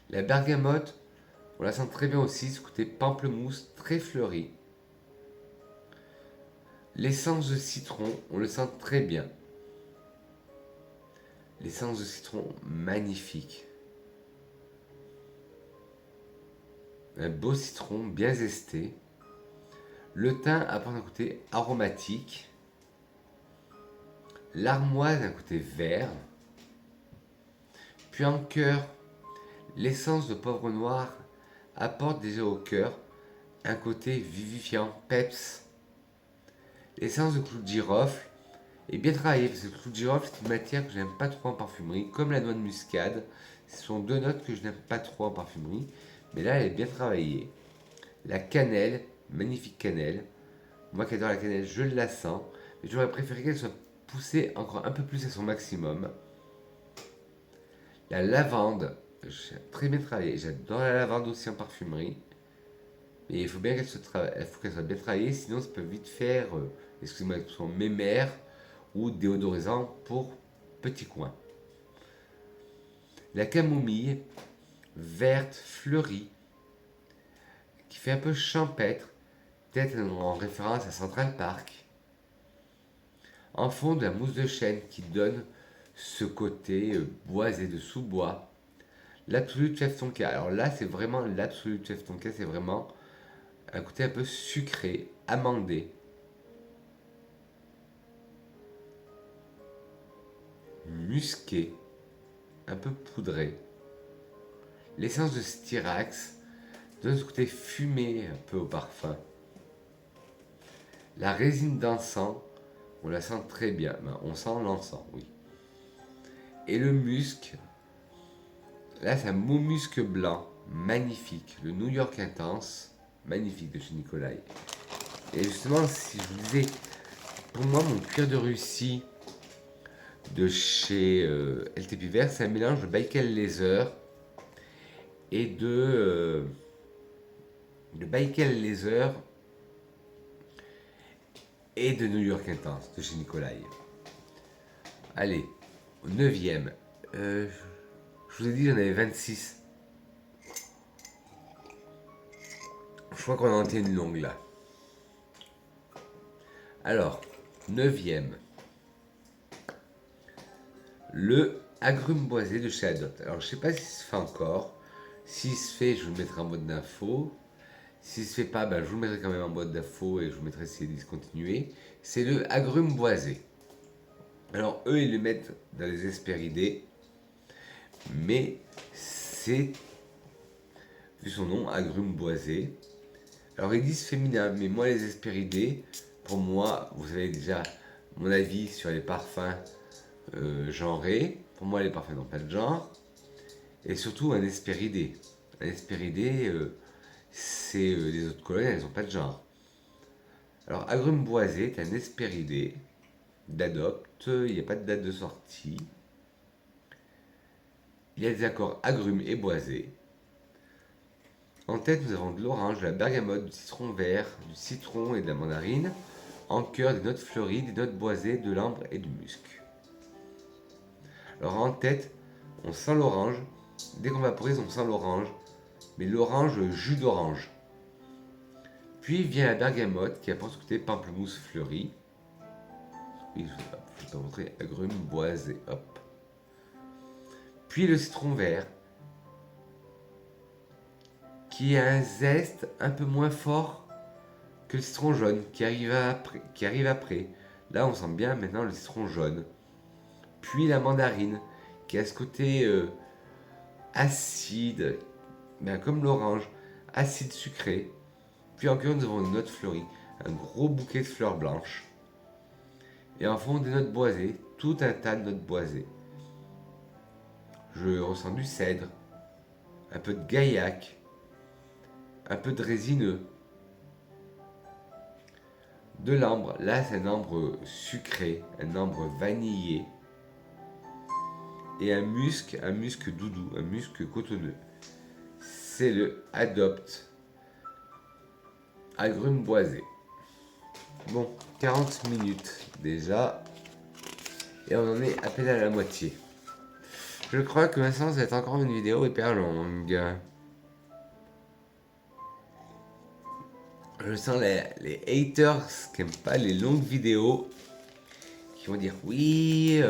La bergamote, on la sent très bien aussi, ce côté pamplemousse très fleuri. L'essence de citron, on le sent très bien. L'essence de citron, magnifique. Un beau citron bien zesté. Le thym apporte un côté aromatique. L'armoise un côté vert. Puis en cœur, l'essence de poivre noir apporte déjà au cœur un côté vivifiant, peps. L'essence de clou de girofle est bien travaillée parce que le clou de girofle c'est une matière que je n'aime pas trop en parfumerie, comme la noix de muscade. Ce sont deux notes que je n'aime pas trop en parfumerie, mais là elle est bien travaillée. La cannelle, magnifique cannelle. Moi qui adore la cannelle, je la sens, mais j'aurais préféré qu'elle soit poussée encore un peu plus à son maximum. La lavande, très bien travaillée. J'adore la lavande aussi en parfumerie. Mais il faut bien qu'elle soit bien travaillée, sinon ça peut vite faire, excusez-moi l'expression, mémère ou déodorisant pour petits coins. La camomille, verte, fleurie, qui fait un peu champêtre, peut-être en référence à Central Park. En fond, de la mousse de chêne qui donne ce côté boisé de sous-bois. L'Absolute Chef Tonka. Alors là, c'est vraiment l'Absolute Chef Tonka, c'est vraiment un côté un peu sucré, amandé. Musqué, un peu poudré. L'essence de Styrax donne ce côté fumé un peu au parfum. La résine d'encens, on la sent très bien. On sent l'encens, oui. Et le musc, là c'est un mot musc blanc, magnifique. Le New York Intense, magnifique de chez Nicolai. Et justement, si je vous disais, pour moi, mon cuir de Russie de chez LTP Vert, c'est un mélange de Baikal Laser et de Baikal Laser et de New York Intense de chez Nicolai. Allez, au 9e. Je vous ai dit, j'en avais 26. Je crois qu'on en était une longue là. Alors, 9e. Le agrume boisé de chez Adopt. Alors, je sais pas si ça se fait encore. S'il se fait, je vous le mettrai en mode d'info. S'il se fait pas, ben, je vous le mettrai quand même en mode d'info et je vous mettrai si c'est discontinué. C'est le agrume boisé. Alors, eux, ils le mettent dans les Hespéridés. Mais c'est, vu son nom, agrume boisé. Alors, ils disent féminin, mais moi, les Hespéridés, pour moi, vous avez déjà mon avis sur les parfums genrés. Pour moi, les parfums n'ont pas de genre. Et surtout, un Hespéridé. Un Hespéridé, c'est les autres colonnes, elles n'ont pas de genre. Alors, agrume boisé est un Hespéridé d'Adopt. Il n'y a pas de date de sortie. Il y a des accords agrumes et boisés. En tête, nous avons de l'orange, de la bergamote, du citron vert, du citron et de la mandarine. En cœur, des notes fleuries, des notes boisées, de l'ambre et du musc. Alors en tête, on sent l'orange. Dès qu'on vaporise, on sent l'orange. Mais l'orange, jus d'orange. Puis vient la bergamote qui apporte ce côté pamplemousse fleuri. Oui, je vais te montrer agrumes boisés. Hop. Puis le citron vert qui a un zeste un peu moins fort que le citron jaune qui arrive après. Là, on sent bien maintenant le citron jaune. Puis la mandarine qui a ce côté acide, comme l'orange, acide sucré. Puis encore, nous avons une note fleurie, un gros bouquet de fleurs blanches. Et en fond, des notes boisées, tout un tas de notes boisées. Je ressens du cèdre, un peu de gaillac, un peu de résineux, de l'ambre. Là, c'est un ambre sucré, un ambre vanillé. Et un musc doudou, un musc cotonneux. C'est le Adopt agrumes boisé. Bon, 40 minutes déjà. Et on en est à peine à la moitié. Je crois que maintenant, ça va être encore une vidéo hyper longue. Je sens les haters qui n'aiment pas les longues vidéos. Qui vont dire oui,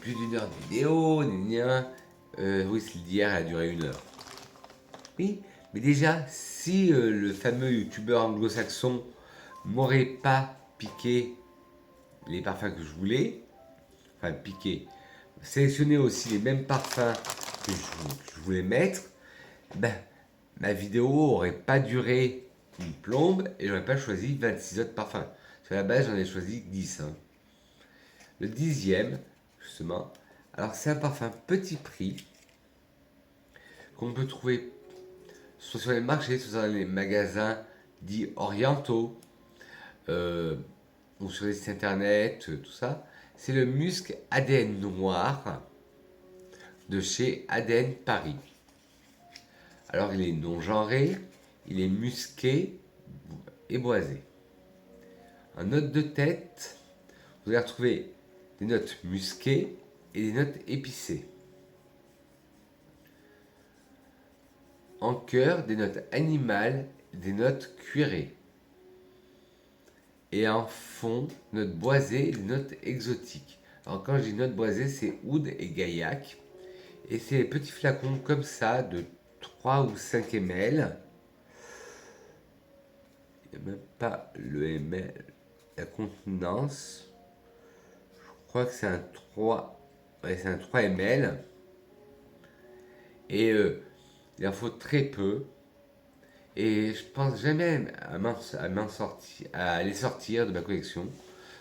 plus d'une heure de vidéo, oui, celle d'hier a duré 1 heure. Oui, mais déjà, si le fameux youtubeur anglo-saxon m'aurait pas piqué les parfums que je voulais, enfin piqué, sélectionné aussi les mêmes parfums que je voulais mettre, ben, ma vidéo aurait pas duré une plombe et j'aurais pas choisi 26 autres parfums. Sur la base, j'en ai choisi 10. Hein. Le 10e, justement, alors c'est un parfum petit prix qu'on peut trouver soit sur les marchés, soit dans les magasins dits orientaux, ou sur les sites internet, tout ça. C'est le musc ADN noir de chez ADN Paris. Alors il est non genré, il est musqué et boisé. En note de tête, vous allez retrouver des notes musquées et des notes épicées. En cœur, des notes animales des notes cuirées. Et en fond, notes boisées, des notes exotiques. Alors quand je dis notes boisées, c'est oud et gaillac. Et c'est des petits flacons comme ça de 3 ou 5 ml. Il n'y a même pas le ml, la contenance. Je crois que c'est un 3. Ouais, c'est un 3 ml. Et il en faut très peu. Et je pense jamais à les sortir de ma collection.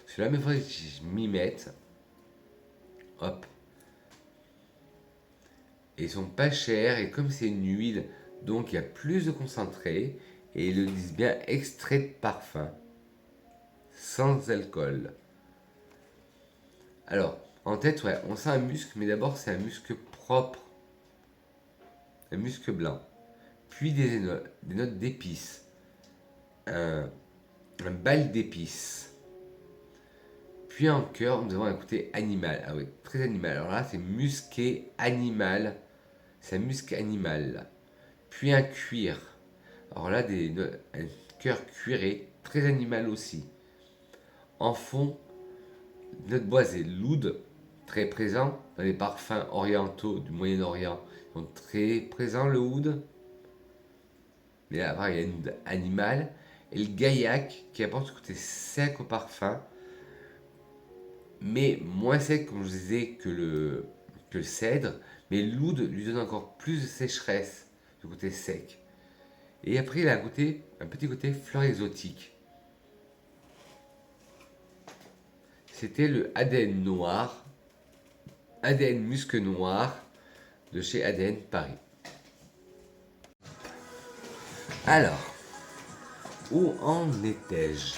C'est la même fois que je m'y mette. Hop. Et ils sont pas chers. Et comme c'est une huile, donc il y a plus de concentré. Et ils le disent bien extrait de parfum. Sans alcool. Alors, en tête, ouais, on sent un musc, mais d'abord c'est un musc propre. Un musc blanc. Puis des notes d'épices. Un bal d'épices. Puis en cœur, nous avons un côté animal. Ah oui, très animal. Alors là, c'est musqué animal. C'est un musc animal. Puis un cuir. Alors là, un cœur cuiré, très animal aussi. En fond, note boisée, l'oud, très présent dans les parfums orientaux du Moyen-Orient. Ils sont très présents, le oud. Mais après, il y a une oud animale. Et le gaillac, qui apporte ce côté sec au parfum, mais moins sec, comme je disais, que le cèdre. Mais l'oud lui donne encore plus de sécheresse, ce côté sec. Et après, il a un petit côté fleur exotique. C'était le ADN noir, ADN musc noir de chez ADN Paris. Alors, où en étais-je?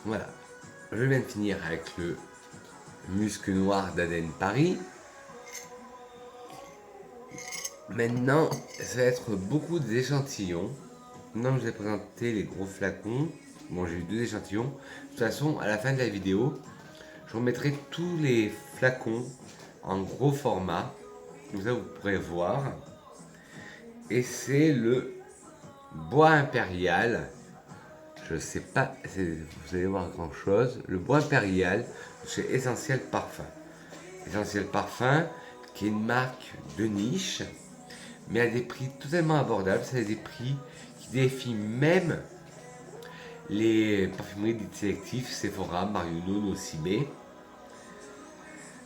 Voilà, je viens de finir avec le musc noir d'ADN Paris. Maintenant, ça va être beaucoup d'échantillons. Maintenant que je vais présenter les gros flacons, bon, j'ai eu 2 échantillons. De toute façon, à la fin de la vidéo, je vous mettrai tous les flacons en gros format. Comme ça, vous pourrez voir. Et c'est le bois impérial. Je ne sais pas si vous allez voir grand chose. Le bois impérial chez Essentiel Parfum. Essentiel Parfum, qui est une marque de niche, mais à des prix totalement abordables. C'est des prix qui défient même les parfumeries dites sélectives, Sephora, Marionneau, Nocibé.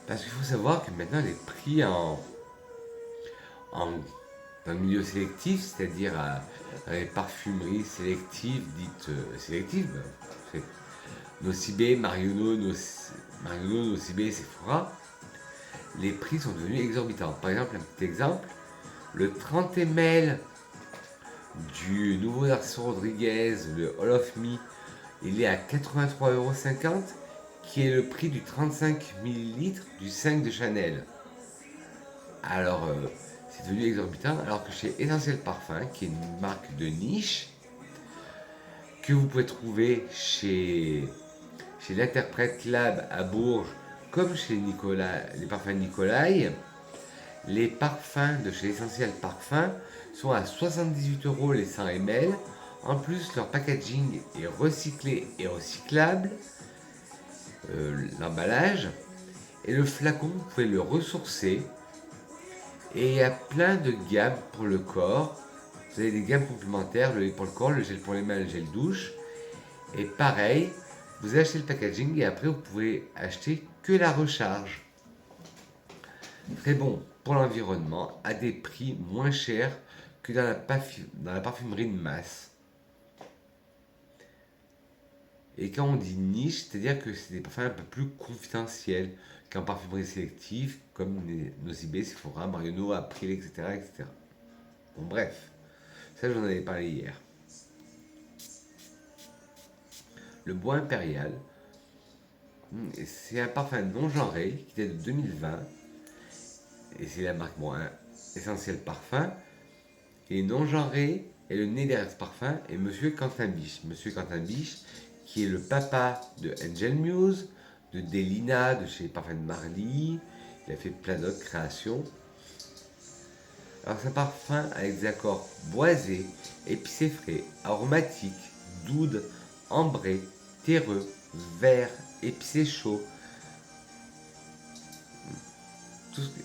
Parce qu'il faut savoir que maintenant les prix dans le milieu sélectif, c'est-à-dire dans les parfumeries sélectives dites sélectives, c'est Nocibé, Marionneau, Nocibé, Sephora, les prix sont devenus exorbitants. Par exemple, un petit exemple, le 30 ml du nouveau Narciso Rodriguez, le All of Me, il est à 83,50 €, qui est le prix du 35 ml du 5 de Chanel. Alors, c'est devenu exorbitant, alors que chez Essentiel Parfum, qui est une marque de niche, que vous pouvez trouver chez l'Interprète Lab à Bourges, comme chez les parfums Nicolai, les parfums de chez Essentiel Parfum sont à 78 € les 100 ml. En plus, leur packaging est recyclé et recyclable, l'emballage. Et le flacon, vous pouvez le ressourcer. Et il y a plein de gammes pour le corps. Vous avez des gammes complémentaires, le lait pour le corps, le gel pour les mains, le gel douche. Et pareil, vous achetez le packaging et après vous pouvez acheter que la recharge. Très bon pour l'environnement, à des prix moins chers que dans la parfumerie de masse. Et quand on dit niche, c'est-à-dire que c'est des parfums un peu plus confidentiels qu'en parfumerie sélective, comme Nocibé, Sephora, Marionneau, April, etc., etc. Bon, bref, ça j'en avais parlé hier. Le bois impérial, c'est un parfum non genré qui date de 2020. Et c'est la marque Essentiel Parfum. Et non genré, et le nez derrière ce parfum est Monsieur Quentin Biche. Monsieur Quentin Biche, qui est le papa de Angel Muse, de Delina, de chez Parfum de Marly. Il a fait plein d'autres créations. Alors c'est un parfum avec des accords boisés, épicés frais, aromatiques, d'oud, ambré, terreux, vert, épicé chaud. Tout ce que-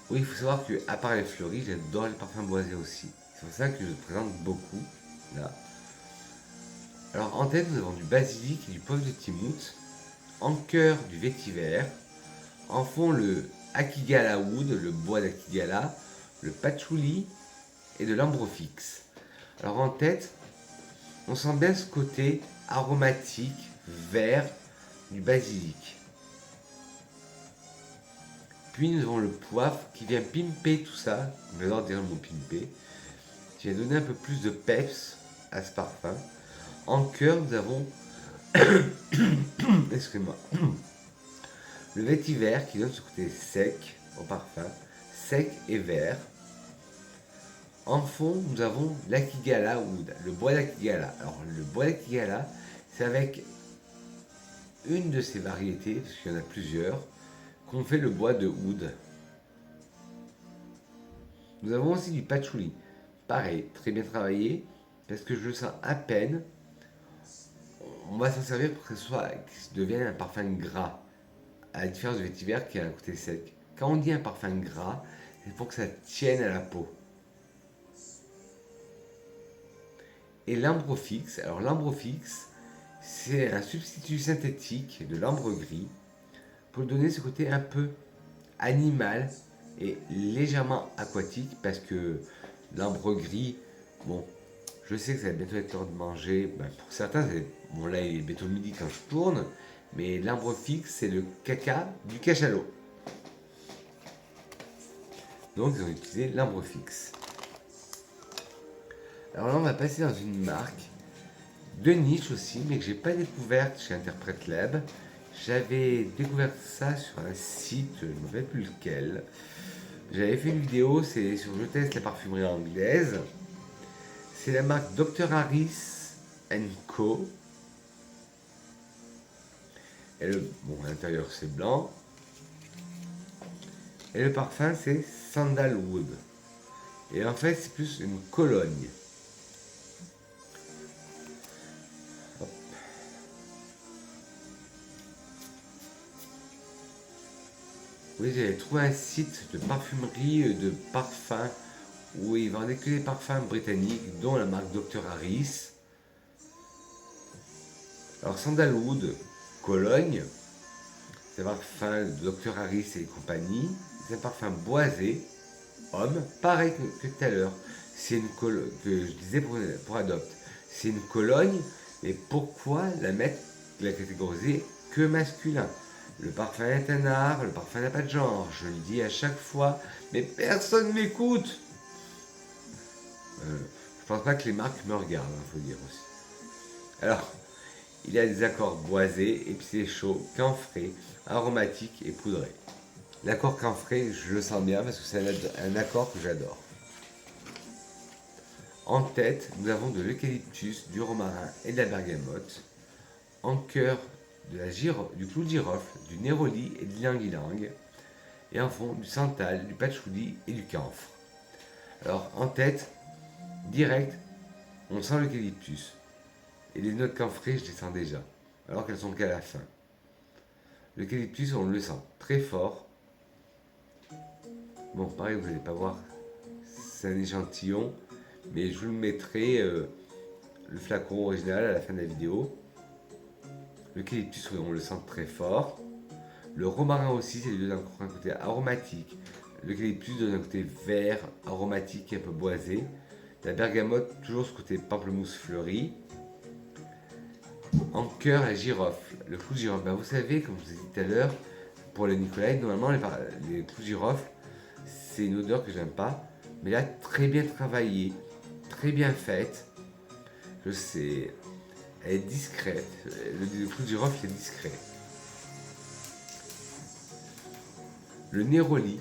Oui, il faut savoir que à part les fleuris, j'adore les parfums boisés aussi. C'est pour ça que je présente beaucoup là. Alors en tête, nous avons du basilic et du poivre de Timout. En cœur, du vétiver. En fond, le Akigala Wood, le bois d'Akigala, le patchouli et de l'ambrofix. Alors en tête, on sent bien ce côté aromatique, vert du basilic. Puis nous avons le poivre qui vient pimper tout ça. J'adore dire le mot pimper. Qui vient donner un peu plus de peps à ce parfum. En cœur, nous avons excusez-moi, le vétiver qui donne ce côté sec au parfum, sec et vert. En fond, nous avons l'Akigala Wood, le bois d'Akigala. Alors, le bois d'Akigala, c'est avec une de ces variétés, parce qu'il y en a plusieurs, qu'on fait le bois de oud. Nous avons aussi du patchouli. Pareil, très bien travaillé, parce que je le sens à peine. On va s'en servir pour que ce soit, que ça devienne un parfum gras, à la différence du vétiver qui a un côté sec. Quand on dit un parfum gras, c'est pour que ça tienne à la peau. Et l'ambrofix, alors l'ambrofix, c'est un substitut synthétique de l'ambre gris pour donner ce côté un peu animal et légèrement aquatique parce que l'ambre gris, bon, je sais que ça va bientôt être l'heure de manger. Ben, pour certains, bon là il est bientôt midi quand je tourne, mais l'ambre fixe c'est le caca du cachalot. Donc ils ont utilisé l'ambre fixe. Alors là on va passer dans une marque de niche aussi, mais que j'ai pas découverte chez Interprète Lab. J'avais découvert ça sur un site, je ne me rappelle plus lequel. J'avais fait une vidéo, c'est sur Je teste la parfumerie anglaise. C'est la marque Dr Harris Co. Et bon, à l'intérieur c'est blanc. Et le parfum c'est Sandalwood. Et en fait c'est plus une cologne. Hop. Oui, j'avais trouvé un site de parfumerie de parfums où ils vendaient que des parfums britanniques, dont la marque Dr Harris. Alors Sandalwood, Cologne, c'est un parfum de Dr Harris et compagnie. C'est un parfum boisé, homme, pareil que tout à l'heure. C'est une cologne que je disais pour Adopt. C'est une cologne, mais pourquoi la catégoriser que masculin? Le parfum est un art, le parfum n'a pas de genre. Je le dis à chaque fois, mais personne m'écoute. Je pense pas que les marques me regardent, il faut dire aussi. Alors, il a des accords boisés, épicés chauds, camphrés, aromatiques et poudrés. L'accord camphré, je le sens bien parce que c'est un accord que j'adore. En tête, nous avons de l'eucalyptus, du romarin et de la bergamote. En cœur, du clou de girofle, du néroli et de l'ylang-ylang. Et en fond, du santal, du patchouli et du camphre. Alors, en tête, direct, on sent l'eucalyptus. Et les notes camphrées, je les sens déjà, alors qu'elles sont qu'à la fin. L'eucalyptus, on le sent très fort. Bon, pareil, vous n'allez pas voir, c'est un échantillon, mais je vous le mettrai, le flacon original à la fin de la vidéo. L'eucalyptus, on le sent très fort. Le romarin aussi, ça lui donne encore un côté aromatique. L'eucalyptus donne un côté vert, aromatique et un peu boisé. La bergamote, toujours ce côté pamplemousse fleuri. En cœur, la girofle, le clou de girofle. Ben, vous savez, comme je vous ai dit tout à l'heure, pour le Nicolai, normalement les clous de girofle, c'est une odeur que j'aime pas. Mais là, très bien travaillée, très bien faite. Je sais, elle est discrète. Le clou de girofle est discret. Le néroli,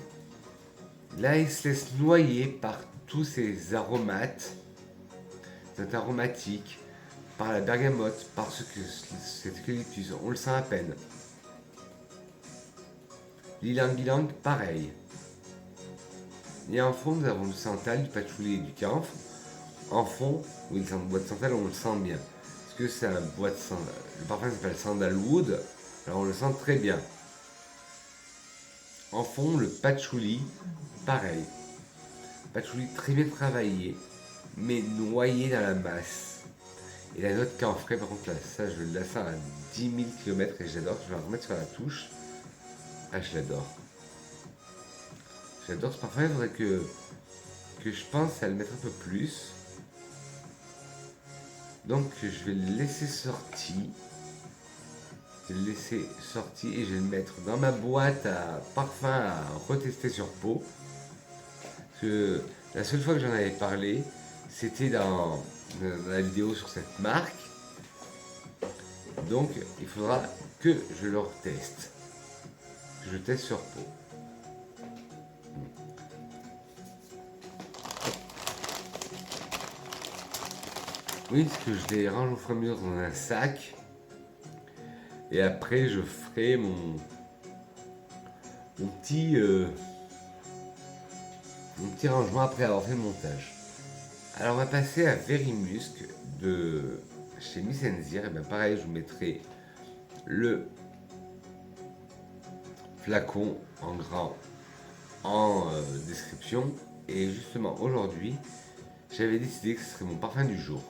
là, il se laisse noyer par tous ces aromates, cet aromatique, par la bergamote, par cet eucalyptus, on le sent à peine. L'ylang-ylang, pareil. Et en fond, nous avons du santal, du patchouli et du camphre. En fond, oui, le bois de santal, on le sent bien. Parce que c'est un bois de santal. Le parfum s'appelle sandalwood. Alors on le sent très bien. En fond, le patchouli, pareil. Patchouli très bien travaillé, mais noyé dans la masse. Et la note camphrée, par contre, là, ça, je la sens à 10 000 km et j'adore. Je vais la remettre sur la touche. Ah, je l'adore. J'adore ce parfum. Il faudrait que je pense à le mettre un peu plus. Donc, je vais le laisser sorti. Je vais le laisser sorti et je vais le mettre dans ma boîte à parfum à retester sur peau. Que la seule fois que j'en avais parlé, c'était dans la vidéo sur cette marque. Donc il faudra que je le reteste. Que je teste sur peau. Oui, parce que je les range au fur et à mesure dans un sac. Et après je ferai mon petit rangement après avoir fait le montage. Alors on va passer à Verimusk de chez Miss Enzir. Et bien pareil, je vous mettrai le flacon en grand en description. Et justement aujourd'hui, j'avais décidé que ce serait mon parfum du jour.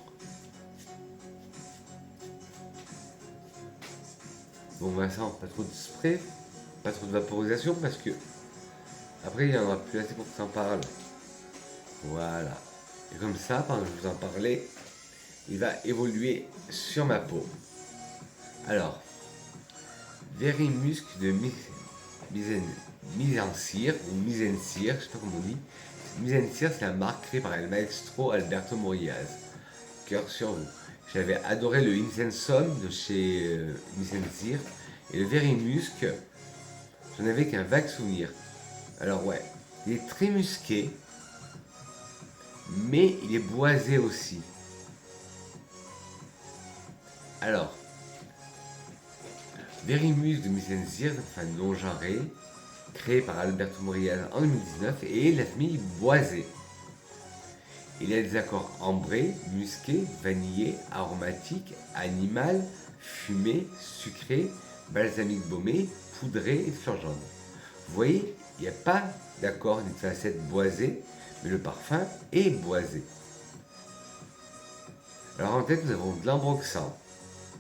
Bon Vincent, pas trop de spray, pas trop de vaporisation parce que après il n'y en aura plus assez pour que ça en parle. Voilà. Et comme ça, pendant que je vous en parlais, il va évoluer sur ma peau. Alors, Verimusk de Mise en cire ou Mise en cire, je sais pas comment on dit. Mise en cire, c'est la marque créée par le maestro Alberto Morillas. Cœur sur vous. J'avais adoré le Insensum de chez Mise en cire et le Verimusk, j'en avais qu'un vague souvenir. Alors ouais, il est très musqué, mais il est boisé aussi. Alors, Verimusk de Mise en cire, c'est un non genré, créé par Alberto Morillas en 2019 et la famille boisée. Il a des accords ambrés, musqués, vanillés, aromatiques, animal, fumé, sucré, balsamique baumé, poudré et fleur jaune. Vous voyez, il n'y a pas d'accord ni de facette boisée, mais le parfum est boisé. Alors en tête, nous avons de l'ambroxan,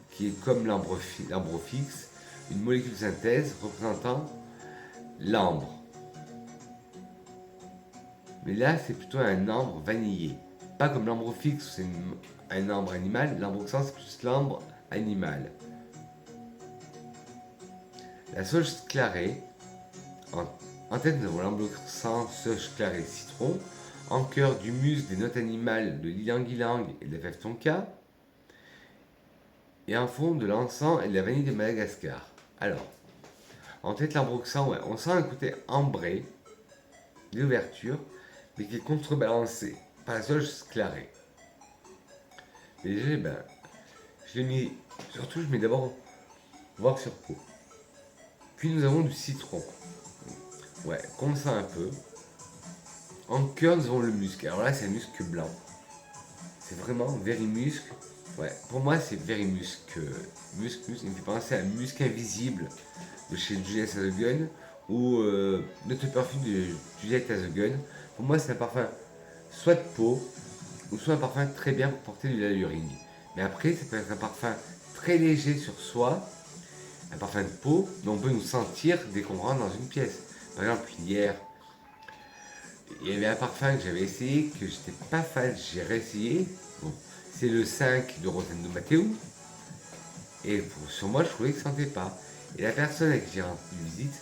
qui est comme l'ambrofix, une molécule de synthèse représentant l'ambre. Mais là, c'est plutôt un ambre vanillé. Pas comme l'ambre fixe, c'est un ambre animal. L'ambroxan, c'est plus l'ambre animal. La sauge clarée. En tête, nous avons l'ambroxan, sauge clarée, citron. En cœur, du musc, des notes animales, de l'ilang-ilang et de la fève tonka. Et en fond, de l'encens et de la vanille de Madagascar. Alors, en tête, l'ambroxan, ouais, on sent un côté ambré, d'ouverture, mais qui est contrebalancé par la sauge clarée. Et déjà, ben, je l'ai mis, surtout je mets d'abord voir sur peau. Puis nous avons du citron. Ouais, qu'on sent un peu. En cœur, nous avons le musc. Alors là, c'est le musc blanc. C'est vraiment Verimusk. Ouais, pour moi, c'est Verimusk. Musc, il me fait penser à Musc Invisible de chez Juliette Hazegun ou notre parfum de Juliette Hazegun. Pour moi, c'est un parfum soit de peau ou soit un parfum très bien pour porter de l'alluring. Mais après, ça peut être un parfum très léger sur soi, un parfum de peau, dont on peut nous sentir dès qu'on rentre dans une pièce. Par exemple, hier, il y avait un parfum que j'avais essayé, que j'étais pas fan, j'ai réessayé. Bon, c'est le 5 de Rosendo Matteo. Et sur moi, je trouvais que ça sentait pas. Et la personne à qui j'ai rendu visite,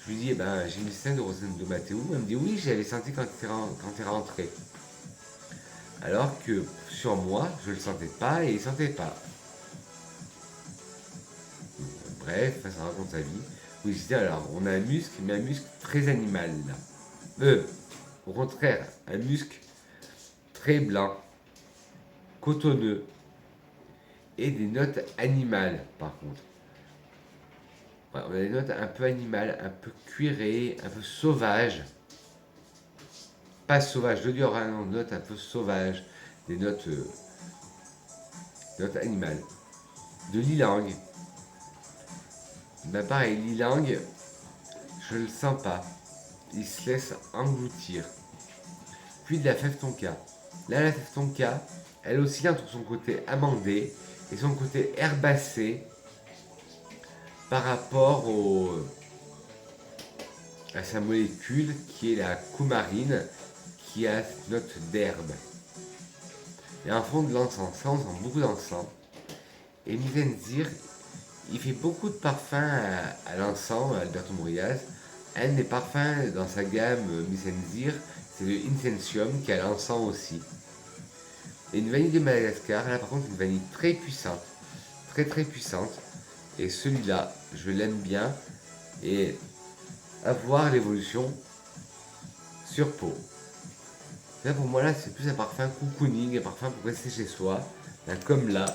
je lui dis, eh ben, j'ai mis le 5 de Rosendo Matteo. Elle me dit, oui, j'avais senti quand tu es rentré. Alors que sur moi, je le sentais pas et il sentait pas. Bref, ça raconte sa vie. Oui, je dis alors, on a un musc, mais un musc très animal là. Au contraire, un musc très blanc, cotonneux et des notes animales par contre. Ouais, on a des notes un peu animales, un peu cuirées, un peu sauvages. pas sauvages, de Dior, non, des notes un peu sauvages, des notes, notes animales. De l'ylang. Ben pareil, l'ylang, je le sens pas. Il se laisse engloutir. Puis de la fève tonka. Là, la fève tonka, elle oscille entre son côté amandé et son côté herbacé par rapport à sa molécule qui est la coumarine, qui a cette note d'herbe. Et en fond de l'encens, ça on sent beaucoup d'encens. Et Mizenzir, il fait beaucoup de parfums à l'encens, Alberto Morillas. Un des parfums dans sa gamme Mizenzir, c'est le Incensium qui a l'encens aussi. Et une vanille de Madagascar, là par contre une vanille très puissante, très très puissante. Et celui-là, je l'aime bien. Et à voir l'évolution sur peau. Là pour moi là c'est plus un parfum cocooning, un parfum pour rester chez soi. Là, comme là,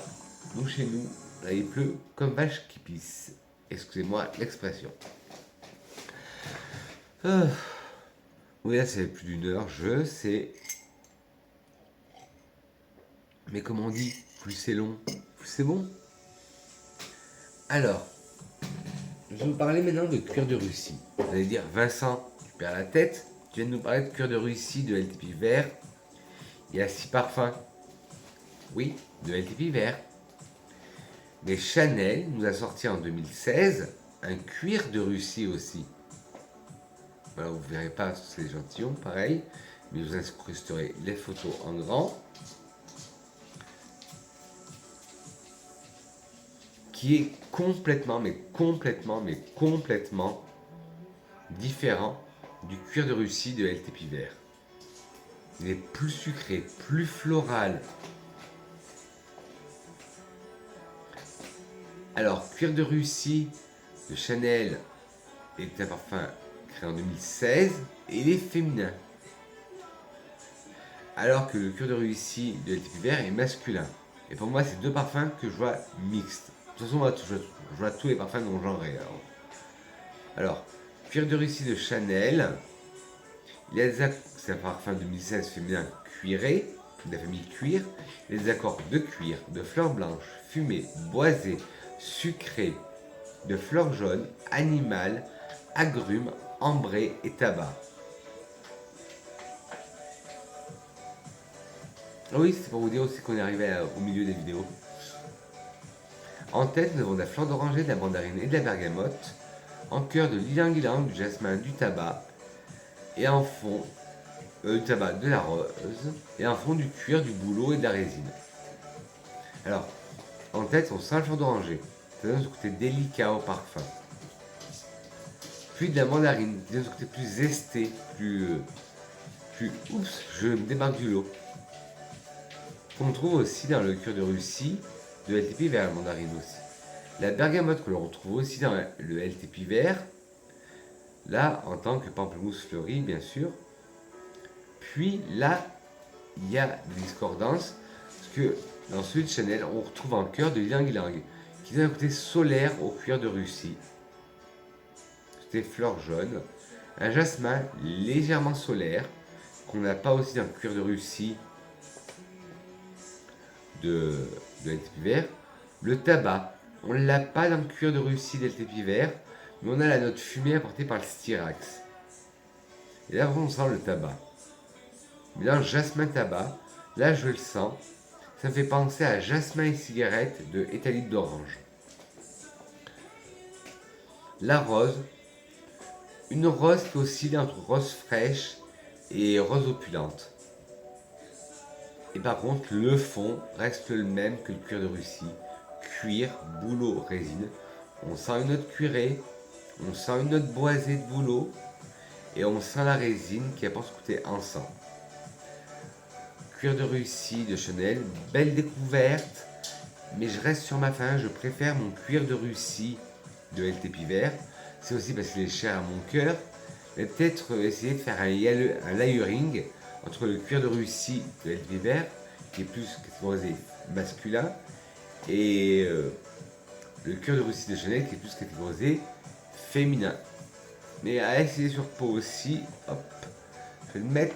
nous chez nous, là il pleut comme vache qui pisse. Excusez-moi l'expression. Oui là c'est plus d'une heure, je sais. Mais comme on dit, plus c'est long, plus c'est bon. Alors, je vais vous parler maintenant de cuir de Russie. Vous allez dire, Vincent, tu perds la tête. Tu viens de nous parler de cuir de Russie, de LTP vert. Il y a 6 parfums. Oui, de LTP vert. Mais Chanel nous a sorti en 2016 un cuir de Russie aussi. Voilà, vous ne verrez pas ces échantillons, pareil. Mais vous incrusterez les photos en grand. Qui est complètement différent du cuir de Russie de LTP vert. Il est plus sucré, plus floral. Alors, cuir de Russie de Chanel est un parfum créé en 2016 et il est féminin. Alors que le cuir de Russie de LTP vert est masculin. Et pour moi, c'est deux parfums que je vois mixtes. De toute façon, je vois tous les parfums dont j'en ai. Alors, cuir de Russie de Chanel. C'est un parfum 2016 féminin cuiré, de la famille cuir. Il y a des accords de cuir, de fleurs blanches, fumées, boisées, sucrées, de fleurs jaunes, animales, agrumes, ambrés et tabac. Oui, c'est pour vous dire aussi qu'on est arrivé au milieu des vidéos. En tête, nous avons de la fleur d'oranger, de la mandarine et de la bergamote. En cœur, de l'ylang-ylang, du jasmin, du tabac. Et en fond, du tabac, de la rose. Et en fond, du cuir, du bouleau et de la résine. Alors, en tête, on sent la fleur d'oranger. Ça donne ce côté délicat au parfum. Puis de la mandarine, qui donne ce côté plus zesté, plus... Oups, je me démarque du lot. Qu'on trouve aussi dans le cuir de Russie, de LTP vers la mandarine aussi. La bergamote que l'on retrouve aussi dans le LTP vert, là en tant que pamplemousse fleuri bien sûr. Puis là, il y a des discordances, parce que dans celui de Chanel, on retrouve un cœur de ylang-ylang, qui donne un côté solaire au cuir de Russie. C'était fleurs jaunes, un jasmin légèrement solaire, qu'on n'a pas aussi dans le cuir de Russie de LTP vert. Le tabac, on ne l'a pas dans le cuir de Russie d'LTP vert, mais on a la note fumée apportée par le styrax. Et là, on sent le tabac. Mais dans le jasmin tabac, là, je le sens. Ça me fait penser à jasmin et cigarette de éthalite d'orange. La rose, une rose qui oscille entre rose fraîche et rose opulente. Et par contre, le fond reste le même que le cuir de Russie. Cuir, bouleau, résine. On sent une note cuirée, on sent une note boisée de bouleau, et on sent la résine qui apporte ce côté encens. Cuir de Russie de Chanel, belle découverte, mais je reste sur ma faim, je préfère mon cuir de Russie de LTP vert. C'est aussi parce qu'il est cher à mon cœur, mais peut-être essayer de faire un layering entre le cuir de Russie de LTP vert, qui est plus catégorisé masculin, et le cuir de Russie de Chanel, qui est plus catégorisé féminin. Mais à essayer sur peau aussi, hop, je vais le mettre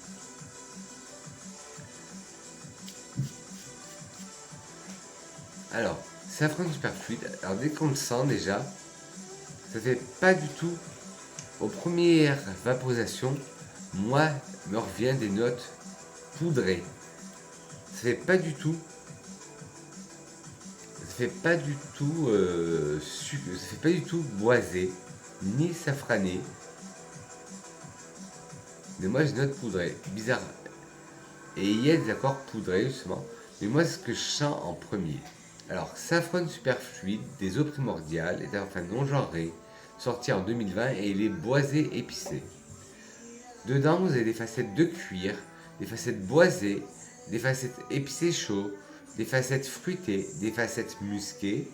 Alors, safran super fluide. Alors, dès qu'on le sent déjà, ça fait pas du tout. Aux premières vaporisations, moi, me revient des notes poudrées. Ça fait pas du tout. Ça fait pas du tout ça fait pas du tout boisé, ni safrané. Mais moi, j'ai des notes poudrées. Bizarre. Et il y a des accords poudrés, justement. Mais moi, c'est ce que je sens en premier. Alors, Saffron Superfluide, des eaux primordiales, est un parfum non genré, sorti en 2020 et il est boisé épicé. Dedans, vous avez des facettes de cuir, des facettes boisées, des facettes épicées chaud, des facettes fruitées, des facettes musquées,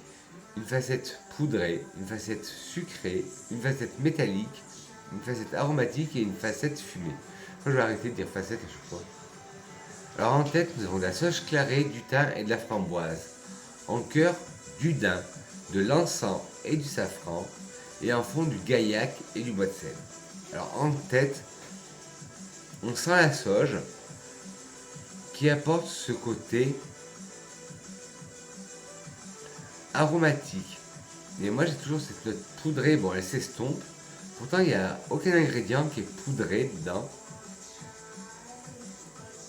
une facette poudrée, une facette sucrée, une facette métallique, une facette aromatique et une facette fumée. Moi, je vais arrêter de dire facette à chaque fois. Alors en tête, nous avons de la sauge clarée, du thym et de la framboise. En cœur, du daim, de l'encens et du safran. Et en fond, du gaillac et du bois de sel. Alors en tête, on sent la sauge qui apporte ce côté aromatique. Et moi j'ai toujours cette note poudrée, bon elle s'estompe. Pourtant il n'y a aucun ingrédient qui est poudré dedans.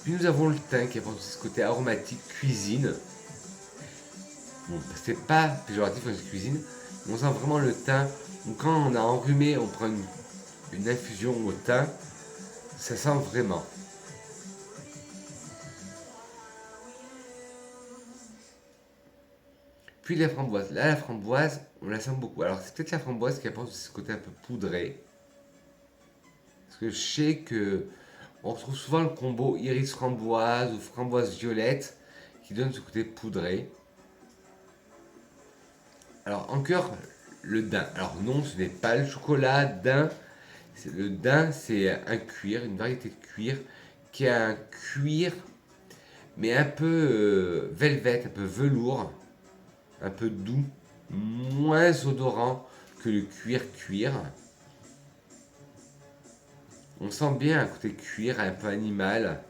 Puis nous avons le thym qui apporte ce côté aromatique, cuisine. Bon, c'est pas péjoratif quand je cuisine, mais on sent vraiment le thym. Donc, quand on a enrhumé, on prend une infusion au thym, ça sent vraiment. Puis la framboise. Là, la framboise, on la sent beaucoup. Alors, c'est peut-être la framboise qui apporte ce côté un peu poudré. Parce que je sais que on retrouve souvent le combo iris framboise ou framboise violette qui donne ce côté poudré. Alors, en cœur, le daim. Alors, non, ce n'est pas le chocolat. Daim, le daim, c'est un cuir, une variété de cuir qui a un cuir, mais un peu velvet, un peu velours, un peu doux, moins odorant que le cuir. On sent bien un côté cuir, un peu animal.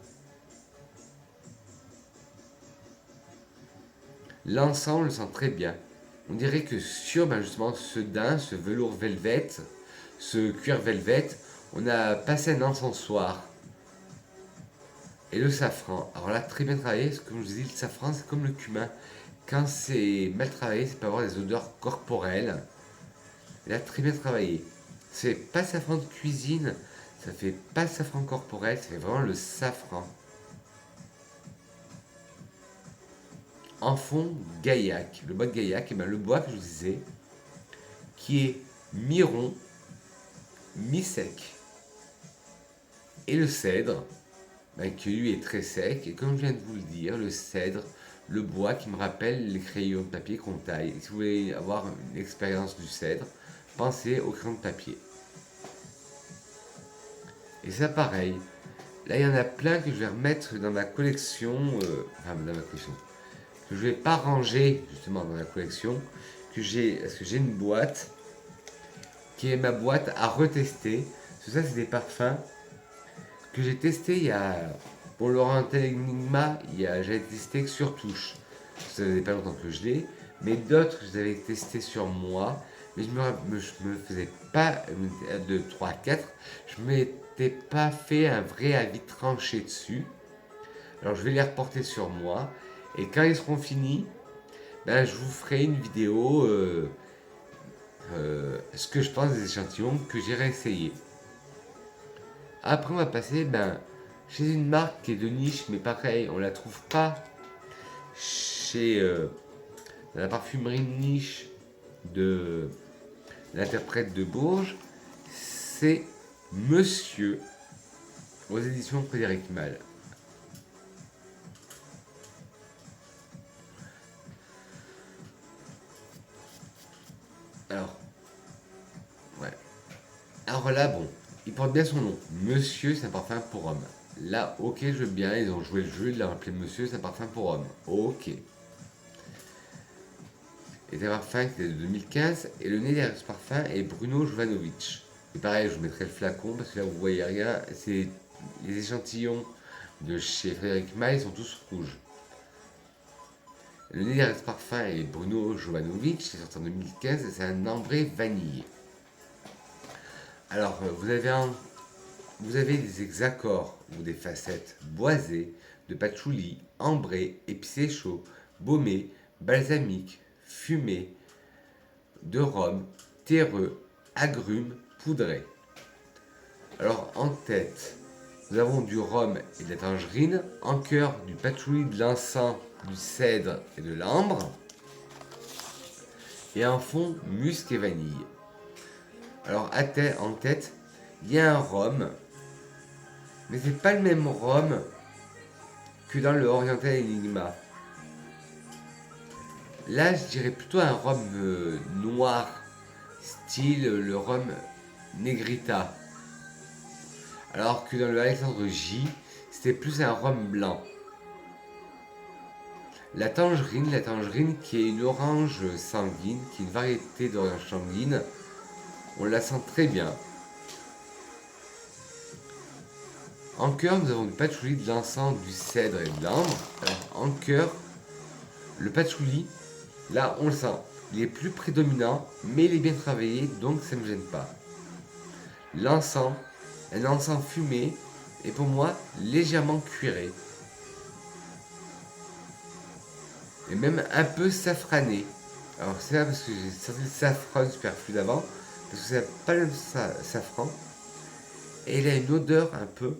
L'ensemble, on le sent très bien. On dirait que sur justement ce daim, ce velours velvet, ce cuir velvet, on a passé un encensoir. Et le safran. Alors là, très bien travaillé, parce que comme je vous dis, le safran, c'est comme le cumin. Quand c'est mal travaillé, ça peut avoir des odeurs corporelles. Et là, très bien travaillé. C'est pas safran de cuisine, ça fait pas safran corporel, ça fait vraiment le safran. En fond, gaillac. Le bois de gaillac, et bien le bois que je vous disais, qui est mi-rond, mi-sec. Et le cèdre, qui lui est très sec. Et comme je viens de vous le dire, le cèdre, le bois qui me rappelle les crayons de papier qu'on taille. Et si vous voulez avoir une expérience du cèdre, pensez aux crayons de papier. Et ça pareil. Là, il y en a plein que je vais remettre dans ma collection. Dans ma collection. Que je vais pas ranger justement dans la collection. Parce que j'ai une boîte qui est ma boîte à retester. Tout ça, c'est des parfums que j'ai testé il y a. Pour l'Oriental Enigma, j'avais testé que sur touche. Ça faisait pas longtemps que je l'ai. Mais d'autres, je les avais testés sur moi. Mais je me faisais pas de 3 à 4. Je m'étais pas fait un vrai avis tranché dessus. Alors je vais les reporter sur moi. Et quand ils seront finis, je vous ferai une vidéo ce que je pense des échantillons que j'irai essayer. Après on va passer chez une marque qui est de niche, mais pareil, on la trouve pas chez dans la parfumerie de niche de l'interprète de Bourges. C'est Monsieur aux éditions Frédéric Malle. Alors là, bon, il porte bien son nom. Monsieur, c'est un parfum pour homme. Là, ok, je veux bien, ils ont joué le jeu, ils l'ont appelé Monsieur, c'est un parfum pour homme. Ok. Et c'est un parfum qui est de 2015, et le nez derrière ce parfum est Bruno Jovanovic. Et pareil, je vous mettrai le flacon, parce que là, vous voyez rien, c'est les échantillons de chez Frédéric Malle, ils sont tous rouges. Le nez derrière ce parfum est Bruno Jovanovic, c'est sorti en 2015 et c'est un ambré vanille. Alors, vous avez des hexacores ou des facettes boisées de patchouli, ambré, épicé chaud, baumé, balsamique, fumé, de rhum, terreux, agrumes, poudré. Alors en tête, nous avons du rhum et de la tangerine, en cœur du patchouli, de l'encens, du cèdre et de l'ambre, et en fond musc et vanille. Alors en tête, il y a un rhum, mais c'est pas le même rhum que dans le Oriental Enigma. Là, je dirais plutôt un rhum noir, style le rhum Negrita. Alors que dans le Alexandre J, c'était plus un rhum blanc. La tangerine qui est une orange sanguine, qui est une variété d'orange sanguine, on la sent très bien. En cœur, nous avons du patchouli, de l'encens, du cèdre et de l'ambre. En cœur, le patchouli, là on le sent, il est plus prédominant, mais il est bien travaillé, donc ça ne me gêne pas. L'encens, un encens fumé, est pour moi légèrement cuiré. Et même un peu safrané. Alors c'est là parce que j'ai sorti le safran superflu d'avant, parce que c'est pas le même safran. Et il a une odeur un peu.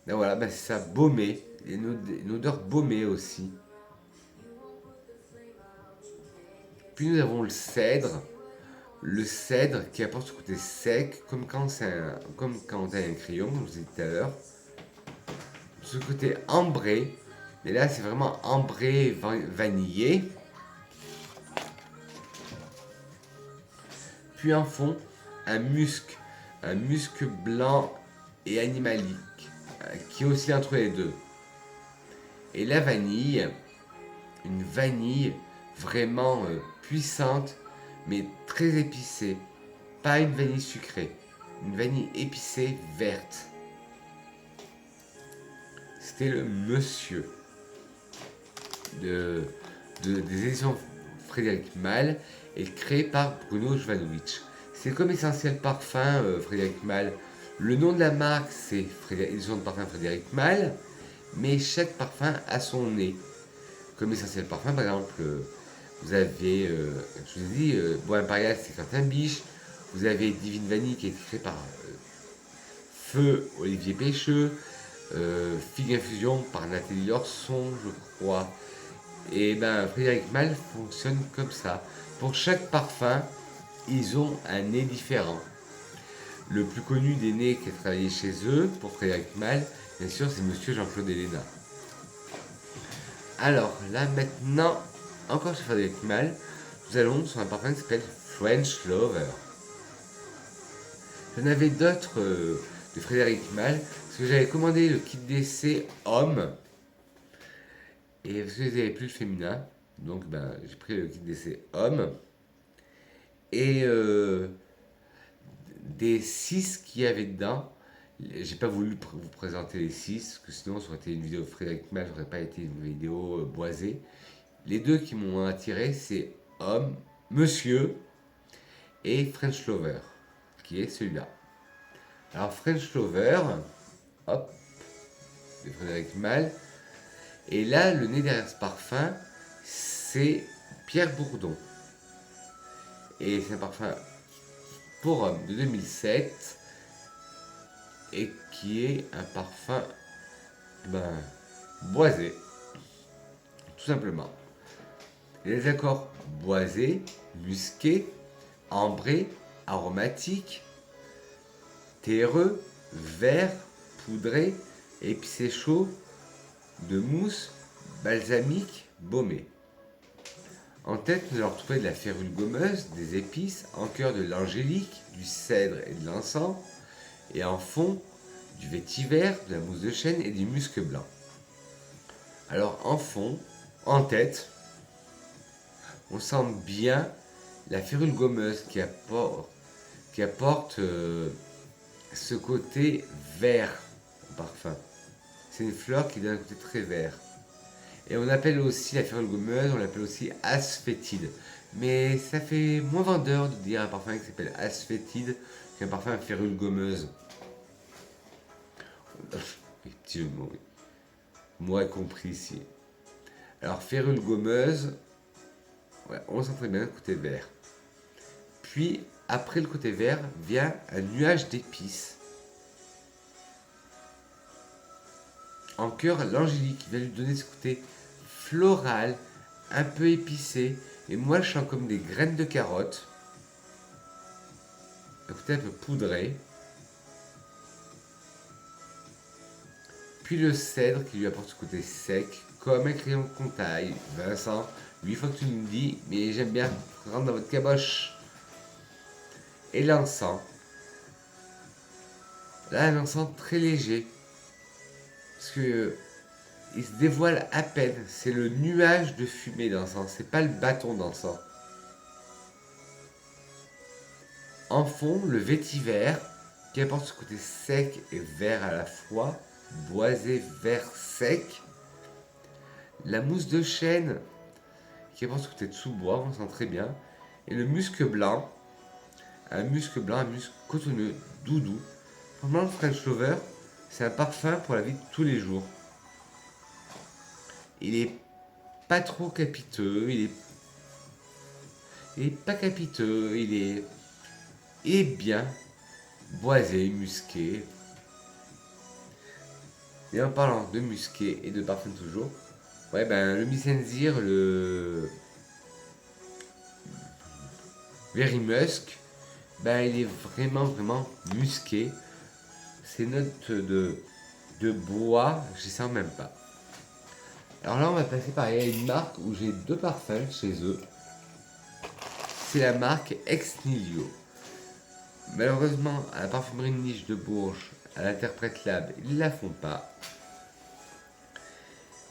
Et voilà, ben c'est ça, baumé. Une odeur baumée aussi. Puis nous avons le cèdre. Le cèdre qui apporte ce côté sec, comme quand on a un crayon, comme je vous ai dit tout à l'heure. Ce côté ambré. Mais là, c'est vraiment ambré vanillé. Puis en fond, un musc blanc et animalique, qui est aussi entre les deux. Et la vanille, une vanille vraiment puissante, mais très épicée. Pas une vanille sucrée, une vanille épicée verte. C'était le monsieur des éditions Frédéric Malle et créé par Bruno Jovanovic. C'est comme Essentiel Parfum Frédéric Malle. Le nom de la marque c'est Édition de Parfum Frédéric Malle, mais chaque parfum a son nez. Comme Essentiel Parfum, par exemple, vous avez, je vous ai dit, Bois Impérial c'est Quentin Biche. Vous avez Divine Vanille qui est créé par Feu Olivier Pêcheux. Figue Infusion par Nathalie Lorson, je crois. Et ben Frédéric Malle fonctionne comme ça. Pour chaque parfum, ils ont un nez différent. Le plus connu des nez qui a travaillé chez eux, pour Frédéric Malle, bien sûr, c'est Monsieur Jean-Claude Héléna. Alors là maintenant, encore chez Frédéric Malle, nous allons sur un parfum qui s'appelle French Lover. J'en avais d'autres de Frédéric Malle, parce que j'avais commandé le kit d'essai homme, et parce que je n'avais plus le féminin, donc ben, j'ai pris le kit d'essai homme, et des 6 qu'il y avait dedans, j'ai pas voulu vous présenter les 6, parce que sinon ça aurait été une vidéo de Frédéric Malle, ça n'aurait pas été une vidéo boisée. Les deux qui m'ont attiré, c'est homme, monsieur, et French Lover, qui est celui-là. Alors French Lover, hop, de Frédéric Malle. Et là, le nez derrière ce parfum, c'est Pierre Bourdon. Et c'est un parfum pour homme de 2007. Et qui est un parfum boisé. Tout simplement. Les accords boisés, musqués, ambrés, aromatiques, terreux, vert, poudré, épicé chaud, de mousse, balsamique, baumé. En tête, nous allons retrouver de la férule gommeuse, des épices, en cœur de l'angélique, du cèdre et de l'encens, et en fond, du vétiver, de la mousse de chêne et du musc blanc. Alors en fond, en tête, on sent bien la férule gommeuse qui apporte ce côté vert au parfum. C'est une fleur qui donne un côté très vert. Et on appelle aussi la férule gommeuse, on l'appelle aussi asphétide. Mais ça fait moins vendeur de dire un parfum qui s'appelle asphétide qu'un parfum à férule gommeuse. Petit jeu de mots, oui. Moi compris ici. Alors, férule gommeuse, ouais, on sent très bien le côté vert. Puis, après le côté vert, vient un nuage d'épices. En cœur, l'angélique qui va lui donner ce côté floral, un peu épicé. Et moi, je sens comme des graines de carotte. Un côté un peu poudré. Puis le cèdre qui lui apporte ce côté sec, comme un crayon qu'on taille. Vincent, 8 fois que tu me dis, mais j'aime bien rentrer dans votre caboche. Et l'encens. Là, un encens très léger. Parce que il se dévoile à peine. C'est le nuage de fumée d'encens. C'est pas le bâton d'encens. En fond, le vétiver qui apporte ce côté sec et vert à la fois. Boisé vert sec. La mousse de chêne qui apporte ce côté de sous-bois, on sent très bien. Et le musc blanc, un musc cotonneux, doudou. Franchement, le French Lover, c'est un parfum pour la vie de tous les jours. Il est pas trop capiteux, il est pas capiteux, il est bien boisé, musqué. Et en parlant de musqué et de parfum toujours, ouais, ben le Missenzir, le Very Musk, ben il est vraiment musqué. Ces notes de bois, je les sens même pas. Alors là, on va passer par une marque où j'ai 2 parfums chez eux. C'est la marque Ex Nihilo. Malheureusement, à la parfumerie de niche de Bourges, à l'Interprète Lab, ils ne la font pas.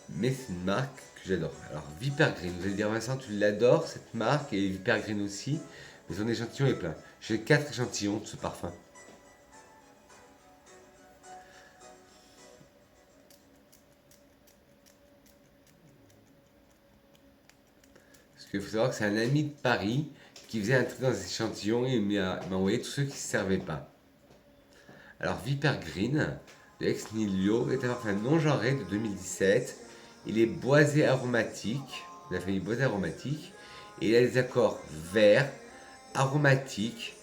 Mais c'est une marque que j'adore. Alors, Viper Green, vous allez dire, Vincent, tu l'adores cette marque, et Viper Green aussi, mais son échantillon est plein. J'ai 4 échantillons de ce parfum. Parce qu'il faut savoir que c'est un ami de Paris qui faisait un truc dans les échantillons et il m'a envoyé tous ceux qui ne servaient pas. Alors, Viper Green de Ex Nihilo est un parfum non genré de 2017. Il est boisé aromatique, de la famille boisé aromatique, et il a des accords verts, aromatiques,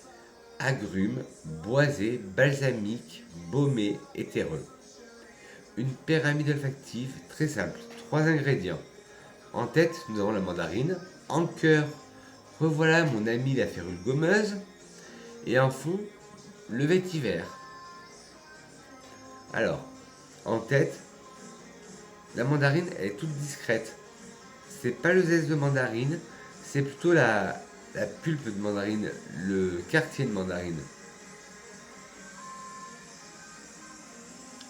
agrumes, boisé, balsamique, baumé et terreux. Une pyramide olfactive très simple, 3 ingrédients. En tête, nous avons la mandarine. En cœur, revoilà mon ami la férule gommeuse. Et en fond, le vétiver. Alors, en tête, la mandarine, elle est toute discrète. C'est pas le zeste de mandarine, c'est plutôt la pulpe de mandarine, le quartier de mandarine.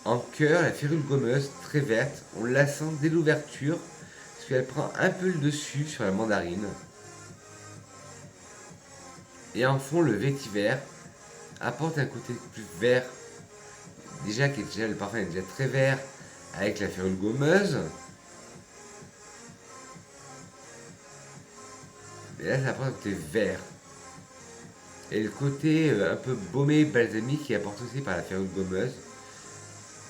En cœur, la férule gommeuse, très verte, on la sent dès l'ouverture, parce qu'elle prend un peu le dessus sur la mandarine. Et en fond, le vétiver apporte un côté plus vert. Déjà, le parfum est déjà très vert, avec la férule gommeuse. Et là, ça apporte un côté vert. Et le côté un peu baumé, balsamique qui est apporté aussi par la férule gommeuse.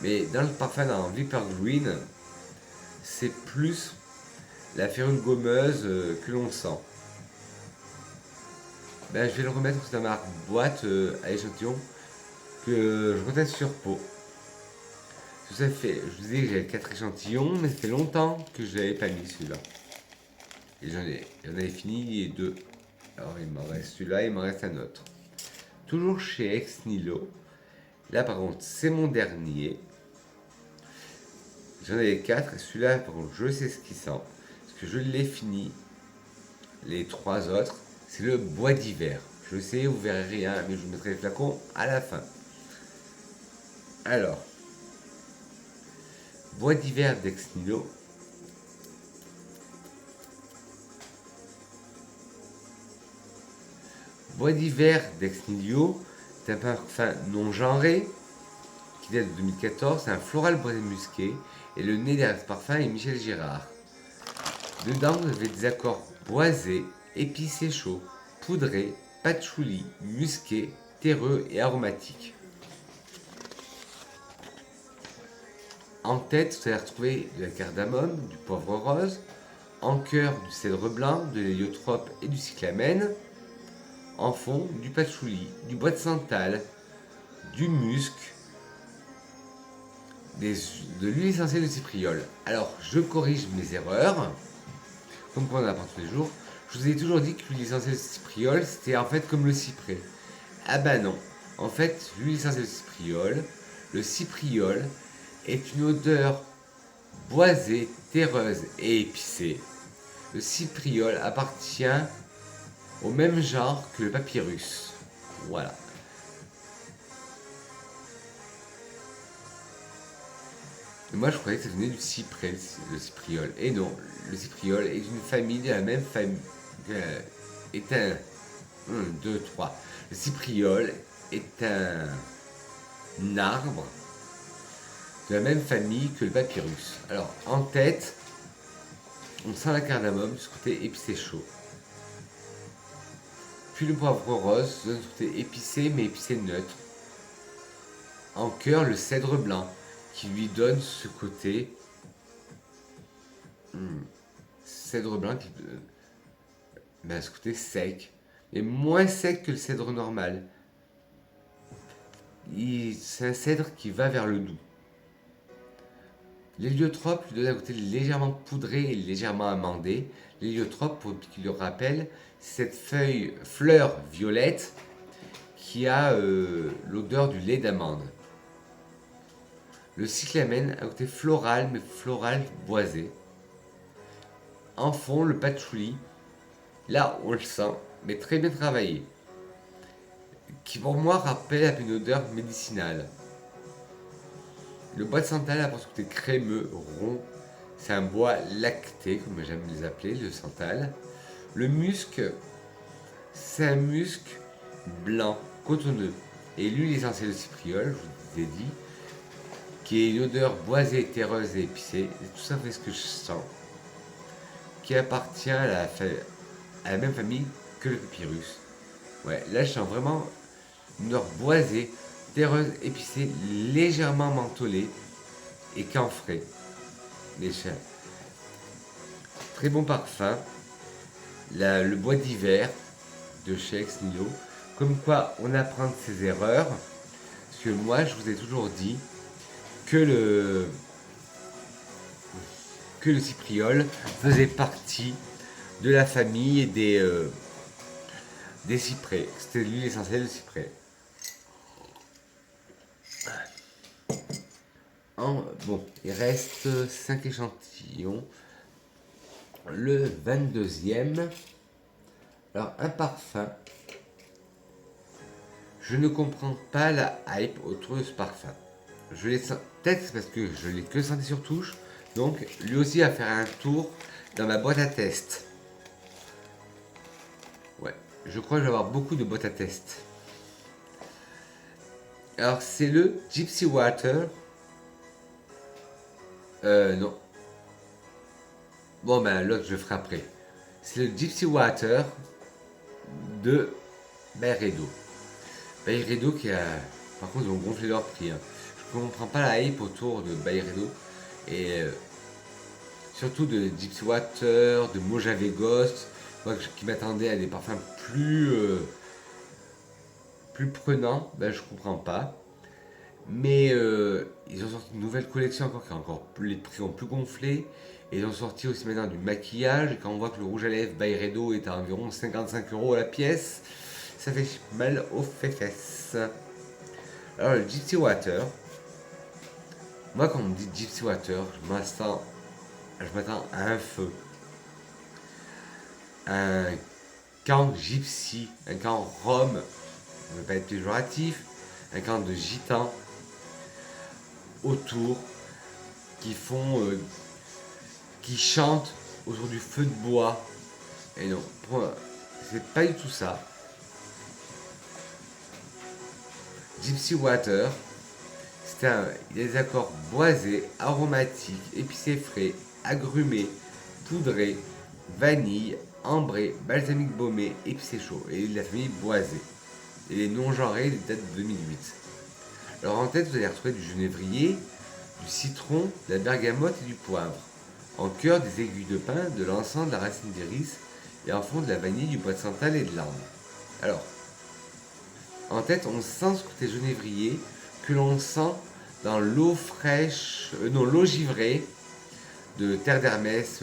Mais dans le parfum, dans Viper Green, c'est plus la férule gommeuse que l'on sent. Ben, je vais le remettre dans ma boîte à échantillons que je reteste sur peau. Tout ça fait, je vous disais que j'avais 4 échantillons, mais ça fait longtemps que je n'avais pas mis celui-là. Et j'en avais fini 2. Alors il m'en reste celui-là, il m'en reste un autre. Toujours chez Ex Nihilo. Là par contre, c'est mon dernier. J'en avais 4, et celui-là par contre, je sais ce qu'il sent. Parce que je l'ai fini. Les 3 autres, c'est le bois d'hiver. Je sais, vous verrez rien, mais je vous mettrai les flacons à la fin. Alors, bois d'hiver d'Ex Nihilo. Bois d'hiver d'Ex Nihilo, c'est un parfum non genré qui date de 2014. C'est un floral boisé musqué. Et le nez derrière ce parfum est Michel Girard. Dedans, vous avez des accords boisés, épicés chauds, poudrés, patchouli, musqués, terreux et aromatiques. En tête, vous allez retrouver de la cardamome, du poivre rose, en cœur du cèdre blanc, de l'héliotrope et du cyclamen, en fond du patchouli, du bois de santal, du musc, de l'huile essentielle de cypriole. Alors, je corrige mes erreurs, comme quoi on apprend tous les jours. Je vous ai toujours dit que l'huile essentielle de cypriole, c'était en fait comme le cyprès. Ah ben non. En fait, l'huile essentielle de cypriole, le cypriole, est une odeur boisée, terreuse et épicée. Le cypriole appartient au même genre que le papyrus. Voilà. Et moi, je croyais que ça venait du cyprès, le cypriole. Et non, le cypriole est une famille de la même famille. Est un. 1, 2, 3. Le cypriole est un arbre de la même famille que le papyrus. Alors, en tête, on sent la cardamome, ce côté épicé chaud. Puis le poivre rose, ce côté épicé mais épicé neutre. En cœur, le cèdre blanc, qui lui donne ce côté cèdre blanc, ce côté sec, mais moins sec que le cèdre normal. C'est un cèdre qui va vers le doux. L'héliotrope lui donne un côté légèrement poudré et légèrement amandé. L'héliotrope, pour qu'il le rappelle, c'est cette fleur violette qui a l'odeur du lait d'amande. Le cyclamen a un côté floral, mais floral boisé. En fond, le patchouli, là on le sent, mais très bien travaillé, qui pour moi rappelle une odeur médicinale. Le bois de santal a ce côté crémeux, rond. C'est un bois lacté, comme j'aime les appeler, le santal. Le musc, c'est un musc blanc, cotonneux. Et l'huile essentielle de cypriole, je vous ai dit, qui est une odeur boisée, terreuse et épicée. C'est tout ça fait ce que je sens. Qui appartient à la même famille que le papyrus. Ouais, là je sens vraiment une odeur boisée, terreuse, épicée, légèrement mentholée et camphrée. Très bon parfum. Le bois d'hiver de chez Ex Nihilo. Comme quoi on apprend de ses erreurs. Parce que moi je vous ai toujours dit que le cypriole faisait partie de la famille des cyprès. C'était l'huile essentielle de cyprès. Bon, il reste 5 échantillons. Le 22e. Alors, un parfum. Je ne comprends pas la hype autour de ce parfum. Je l'ai peut-être parce que je l'ai que senti sur touche. Donc, lui aussi va faire un tour dans ma boîte à test. Ouais, je crois que je vais avoir beaucoup de boîtes à test. Alors, c'est le Gypsy Water. Non. Bon, ben, l'autre, je le ferai après. C'est le Gypsy Water de Byredo. Byredo qui a... Par contre, ils ont gonflé leur prix. Hein. Je ne comprends pas la hype autour de Byredo. Et surtout de Gypsy Water, de Mojave Ghost. Moi, qui m'attendais à des parfums plus prenants. Ben, je comprends pas. Mais ils ont sorti une nouvelle collection encore les prix ont plus gonflé. Et ils ont sorti aussi maintenant du maquillage. Et quand on voit que le rouge à lèvres Byredo est à environ 55 € la pièce, ça fait mal aux fesses. Alors le Gypsy Water, moi quand on me dit Gypsy Water, je m'attends à un feu. Un camp gypsy, un camp rome, on ne veut pas être péjoratif, un camp de gitans autour qui chantent autour du feu de bois. Et non, c'est pas du tout ça. Gypsy Water, il y a des accords boisés, aromatiques, épicés frais, agrumés, poudrés, vanille, ambré, balsamique baumé, épicé chaud. Et de la famille boisée. Et les non-genrés datent de 2008. Alors en tête, vous allez retrouver du genévrier, du citron, de la bergamote et du poivre. En cœur, des aiguilles de pin, de l'encens, de la racine d'iris et en fond de la vanille, du bois de santal et de l'ambre. Alors, en tête, on sent ce côté genévrier que l'on sent dans l'eau fraîche, non, l'eau givrée de terre d'Hermès.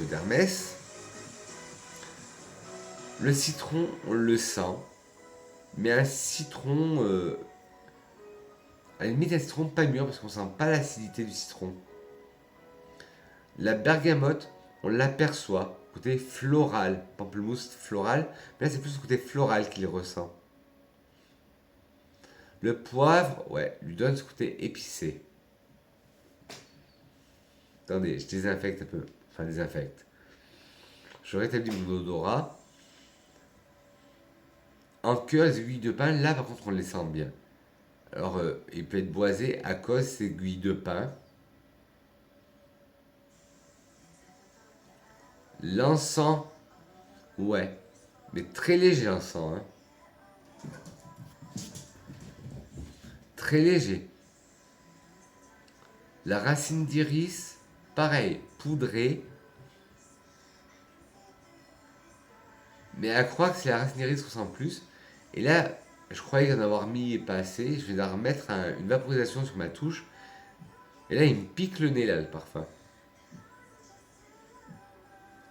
Le citron, on le sent, mais un citron, à la limite un citron pas mûr parce qu'on sent pas l'acidité du citron. La bergamote, on l'aperçoit, côté floral, pamplemousse floral, mais là c'est plus le côté floral qu'il ressent. Le poivre, ouais, lui donne ce côté épicé. Attendez, je désinfecte un peu. Enfin, désinfecte. Je rétablis mon odorat. En cœur, les aiguilles de pin, là par contre on les sent bien. Alors, il peut être boisé à cause des aiguilles de pin. L'encens, ouais, mais très léger l'encens, hein. Très léger. La racine d'iris, pareil, poudrée. Mais à croire que c'est la racine d'iris qu'on sent plus. Et là, je croyais d'en avoir mis pas assez. Je vais en remettre une vaporisation sur ma touche. Et là, il me pique le nez, là, le parfum.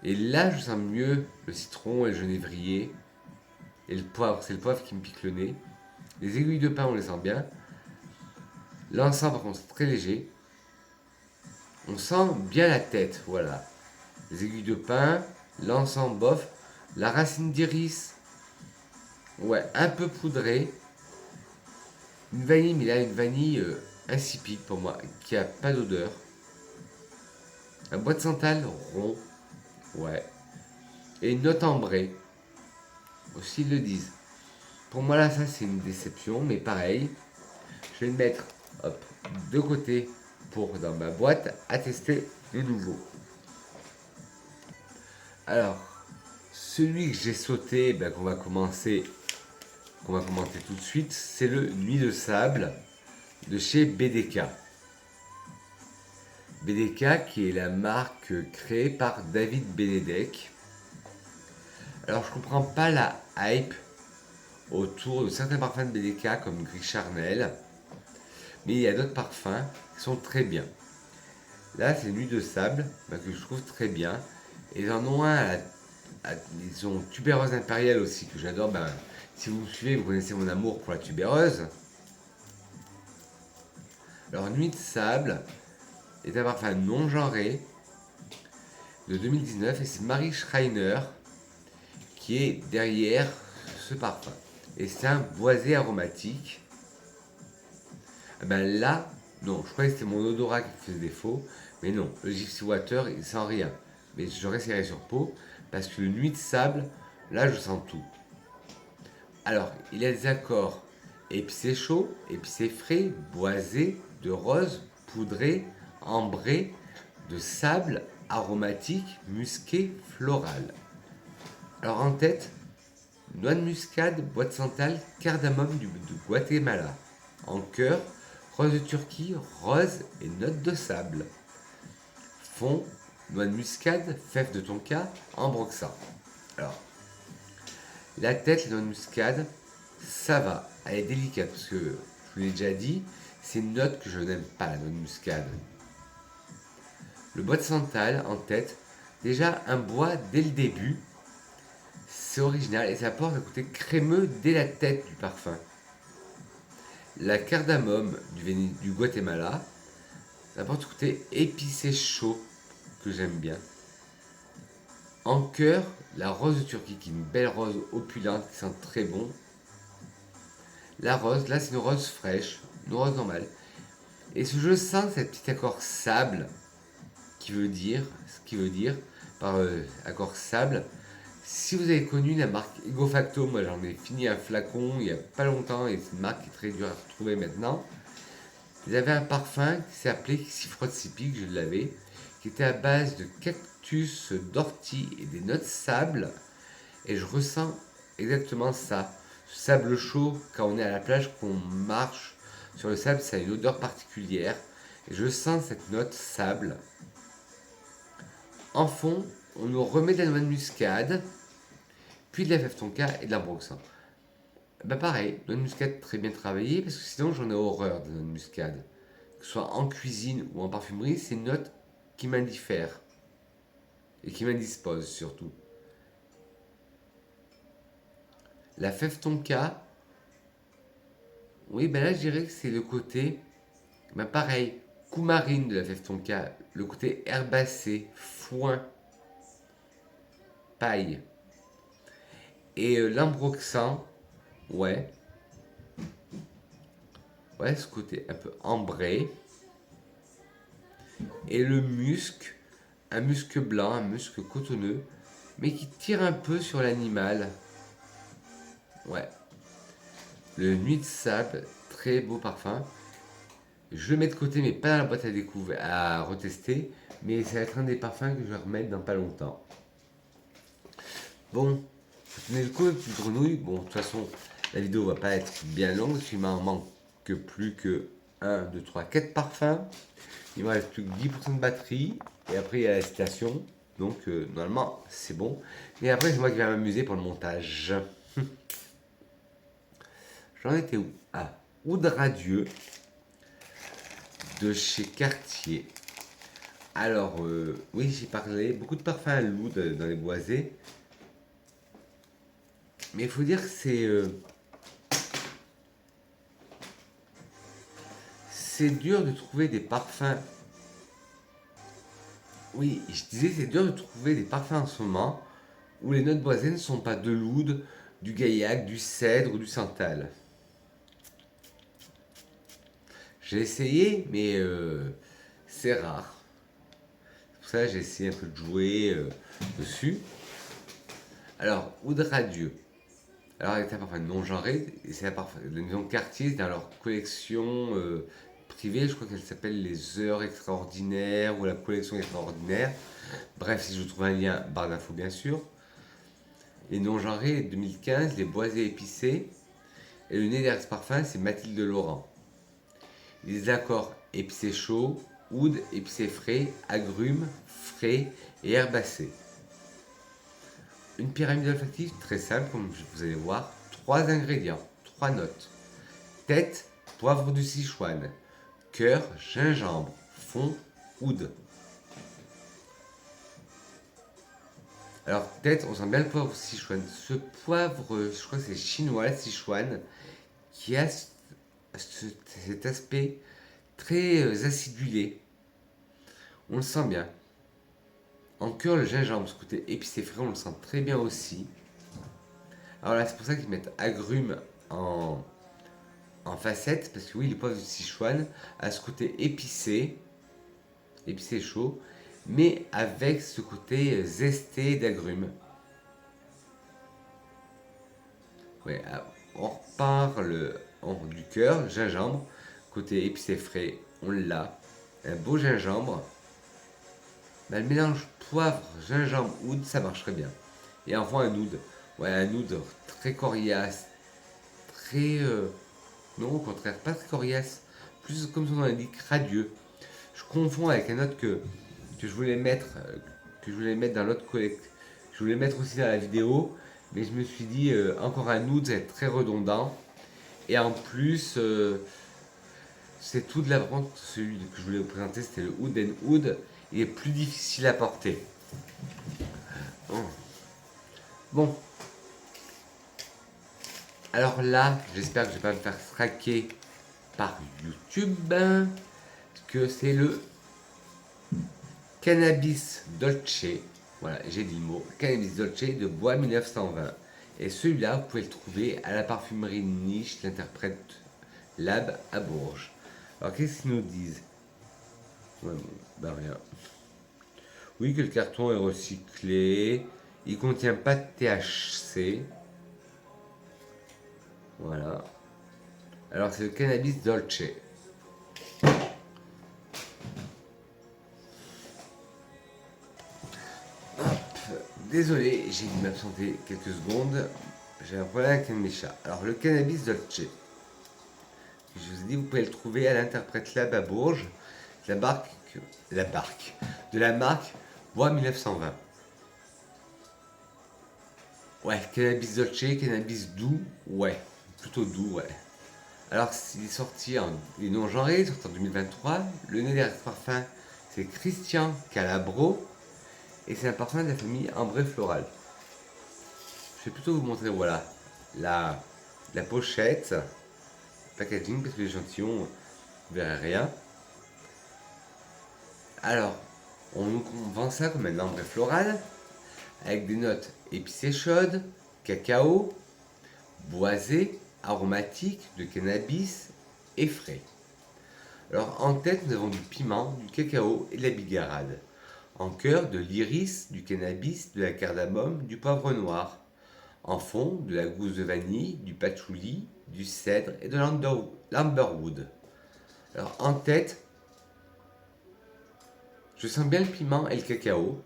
Et là, je sens mieux le citron et le genévrier. Et le poivre, c'est le poivre qui me pique le nez. Les aiguilles de pin, on les sent bien. L'encens, par contre, c'est très léger. On sent bien la tête, voilà. Les aiguilles de pin, l'encens bof, la racine d'iris, ouais, un peu poudrée. Une vanille, mais là, une vanille insipide pour moi, qui a pas d'odeur. Un bois de santal rond, ouais. Et une note ambrée, aussi ils le disent. Pour moi, là, ça, c'est une déception, mais pareil. Je vais le mettre, hop, de côté pour dans ma boîte à tester de nouveau. Alors, celui que j'ai sauté, ben, qu'on va commenter tout de suite, c'est le Nuit de Sable de chez BDK. BDK qui est la marque créée par David Benedek. Alors je comprends pas la hype autour de certains parfums de BDK comme Gris Charnel, mais il y a d'autres parfums qui sont très bien. Là c'est Nuit de Sable ben, que je trouve très bien. Et ils en ont un ils ont Tubéreuse Impériale aussi que j'adore. Ben, si vous me suivez, vous connaissez mon amour pour la tubéreuse. Alors Nuit de Sable est un parfum non genré de 2019 et c'est Marie Schreiner qui est derrière ce parfum. Et c'est un boisé aromatique. Et ben là, non, je croyais que c'était mon odorat qui faisait défaut, mais non, le Gypsy Water, il sent rien. Mais je resserrai sur peau parce que le Nuit de Sable, là je sens tout. Alors, il y a des accords épicé chaud, épicé frais, boisé, de rose, poudré, ambré, de sable, aromatique, musqué, floral. Alors en tête, noix de muscade, bois de santal, cardamome du Guatemala. En cœur, rose de Turquie, rose et notes de sable. Fond, noix de muscade, fève de tonka, ambroxan. Alors, la tête, la noix de muscade, ça va. Elle est délicate parce que, je vous l'ai déjà dit, c'est une note que je n'aime pas, la noix de muscade. Le bois de santal en tête, déjà un bois dès le début, c'est original et ça apporte un côté crémeux dès la tête du parfum. La cardamome du Guatemala, ça apporte un côté épicé chaud que j'aime bien. En cœur, la rose de Turquie qui est une belle rose opulente qui sent très bon. La rose, là c'est une rose fraîche, une rose normale. Et je sens cet petit accord sable ce qui veut dire par accord sable. Si vous avez connu la marque Ego Facto, moi j'en ai fini un flacon il n'y a pas longtemps et c'est une marque qui est très dure à retrouver maintenant. Ils avaient un parfum qui s'appelait Si Frotte Si Pique, je l'avais, qui qui était à base de cactus, d'ortie et des noix de sable. Et je ressens exactement ça. Ce sable chaud, quand on est à la plage, qu'on marche sur le sable, ça a une odeur particulière. Et je sens cette note sable. En fond, on nous remet de la noix de muscade, puis de la fève tonka et de l'ambroxan. Bah pareil, noix de muscade très bien travaillée, parce que sinon j'en ai horreur de noix de muscade. Que ce soit en cuisine ou en parfumerie, c'est une note qui m'indiffère. Et qui m'indispose surtout. La fève tonka, oui, ben là je dirais que c'est le côté, ben pareil, coumarine de la fève tonka, le côté herbacé, foin, paille. Et l'ambroxan, ouais, ouais, ce côté un peu ambré. Et le musc, un musc blanc, un musc cotonneux, mais qui tire un peu sur l'animal. Ouais. Le Nuit de sable, très beau parfum. Je le mets de côté, mais pas dans la boîte à découvrir, à retester. Mais ça va être un des parfums que je vais remettre dans pas longtemps. Bon, faut tenir le coup, petite grenouille. Bon, de toute façon, la vidéo va pas être bien longue. Il m'en manque que plus que 1, 2, 3, 4 parfums. Il me reste plus que 10% de batterie. Et après, il y a la station. Donc, normalement, c'est bon. Et après, c'est moi qui vais m'amuser pour le montage. J'en étais où? Ah, Oud Radieux de chez Cartier. Alors, oui, j'ai parlé. Beaucoup de parfums à l'oud dans les boisés. Mais il faut dire que c'est dur de trouver des parfums. Oui, je disais, c'est dur de trouver des parfums en ce moment où les notes boisées ne sont pas de l'oud, du gaillac, du cèdre ou du santal. J'ai essayé, mais c'est rare. C'est pour ça que j'ai essayé un peu de jouer dessus. Alors, Oud Radieux. Alors, c'est un parfum non genré, et c'est la maison Cartier, c'est dans leur collection privée, je crois qu'elle s'appelle Les Heures Extraordinaires ou la collection extraordinaire. Bref, si je vous trouve un lien, barre d'infos bien sûr. Les non genrés 2015, les boisés épicés. Et le nez derrière ce parfum, c'est Mathilde Laurent. Les accords épicé chaud, oud, épicé frais, agrumes, frais et herbacées. Une pyramide olfactive très simple, comme vous allez voir. 3 ingrédients, 3 notes. Tête, poivre du Sichuan. Cœur, gingembre. Fond, oud. Alors, tête, on sent bien le poivre Sichuan. Ce poivre, je crois que c'est chinois, Sichuan, qui a cet aspect très acidulé. On le sent bien. En cœur, le gingembre, ce côté épicé frais, on le sent très bien aussi. Alors là, c'est pour ça qu'ils mettent agrumes en facette, parce que oui, le poivre du Sichuan a ce côté épicé chaud, mais avec ce côté zesté d'agrumes. Ouais, on reparle du cœur, gingembre, côté épicé frais, on l'a. Un beau gingembre. Bah, le mélange poivre, gingembre, oud, ça marcherait bien. Et enfin un oud. Ouais, un oud très coriace, très... non, au contraire, pas très coriace. Plus comme son nom l'indique, radieux. Je confonds avec un autre que je voulais mettre, dans l'autre collecte. Je voulais mettre aussi dans la vidéo, mais je me suis dit, encore un oud, ça va être très redondant. Et en plus, c'est tout de la vente. Celui que je voulais vous présenter, c'était le Oud & Oud. Il est plus difficile à porter. Bon. Alors là, j'espère que je ne vais pas me faire traquer par YouTube. Que c'est le Cannabis Dolce. Voilà, j'ai dit le mot. Cannabis Dolce de Bois 1920. Et celui-là, vous pouvez le trouver à la parfumerie Niche, l'interprète Lab à Bourges. Alors, qu'est-ce qu'ils nous disent? Ouais, bon, bah rien. Oui, que le carton est recyclé. Il contient pas de THC. Voilà. Alors, c'est le Cannabis Dolce. Désolé, j'ai dû m'absenter quelques secondes. J'ai un problème avec un de mes chats. Alors, le cannabis dolce. Je vous ai dit, vous pouvez le trouver à l'Interprète Lab à Bourges, de de la marque Bois 1920. Ouais, cannabis dolce, cannabis doux, ouais, plutôt doux, ouais. Alors, il est sorti il est non genré, il est sorti en 2023. Le nez derrière ce parfum, c'est Christian Calabro, et c'est un parfum de la famille Ambré Floral. Je vais plutôt vous montrer, voilà, la pochette, packaging, parce que l'échantillon, vous verrez rien. Alors, on vend ça comme un ambré floral, avec des notes épicées chaudes, cacao, boisé, aromatique, de cannabis et frais. Alors en tête, nous avons du piment, du cacao et de la bigarade. En cœur, de l'iris, du cannabis, de la cardamome, du poivre noir. En fond, de la gousse de vanille, du patchouli, du cèdre et de l'amberwood. Alors en tête, je sens bien le piment et le cacao.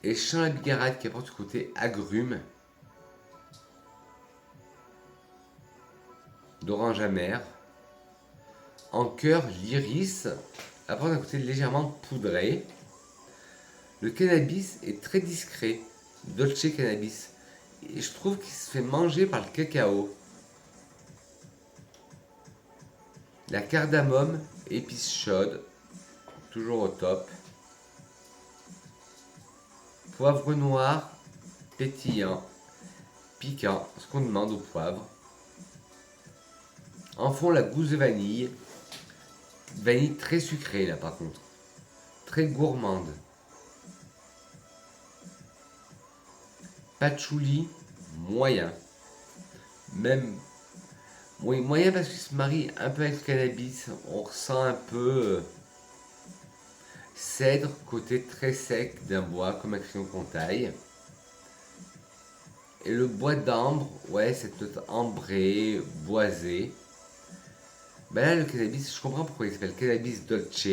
Et je sens la bigarade qui apporte ce côté agrume, d'orange amer. En cœur, l'iris apporte un côté légèrement poudré. Le cannabis est très discret, dolce cannabis. Et je trouve qu'il se fait manger par le cacao. La cardamome, épice chaude, toujours au top. Poivre noir, pétillant, piquant, ce qu'on demande au poivre. En fond, la gousse de vanille. Vanille très sucrée là par contre. Très gourmande. Patchouli, moyen. Même. Oui, moyen parce qu'il se marie un peu avec le cannabis. On ressent un peu cèdre, côté très sec d'un bois, comme un crayon qu'on taille. Et le bois d'ambre, ouais, cette note ambrée, boisée. Ben là, le cannabis, je comprends pourquoi il s'appelle cannabis dolce,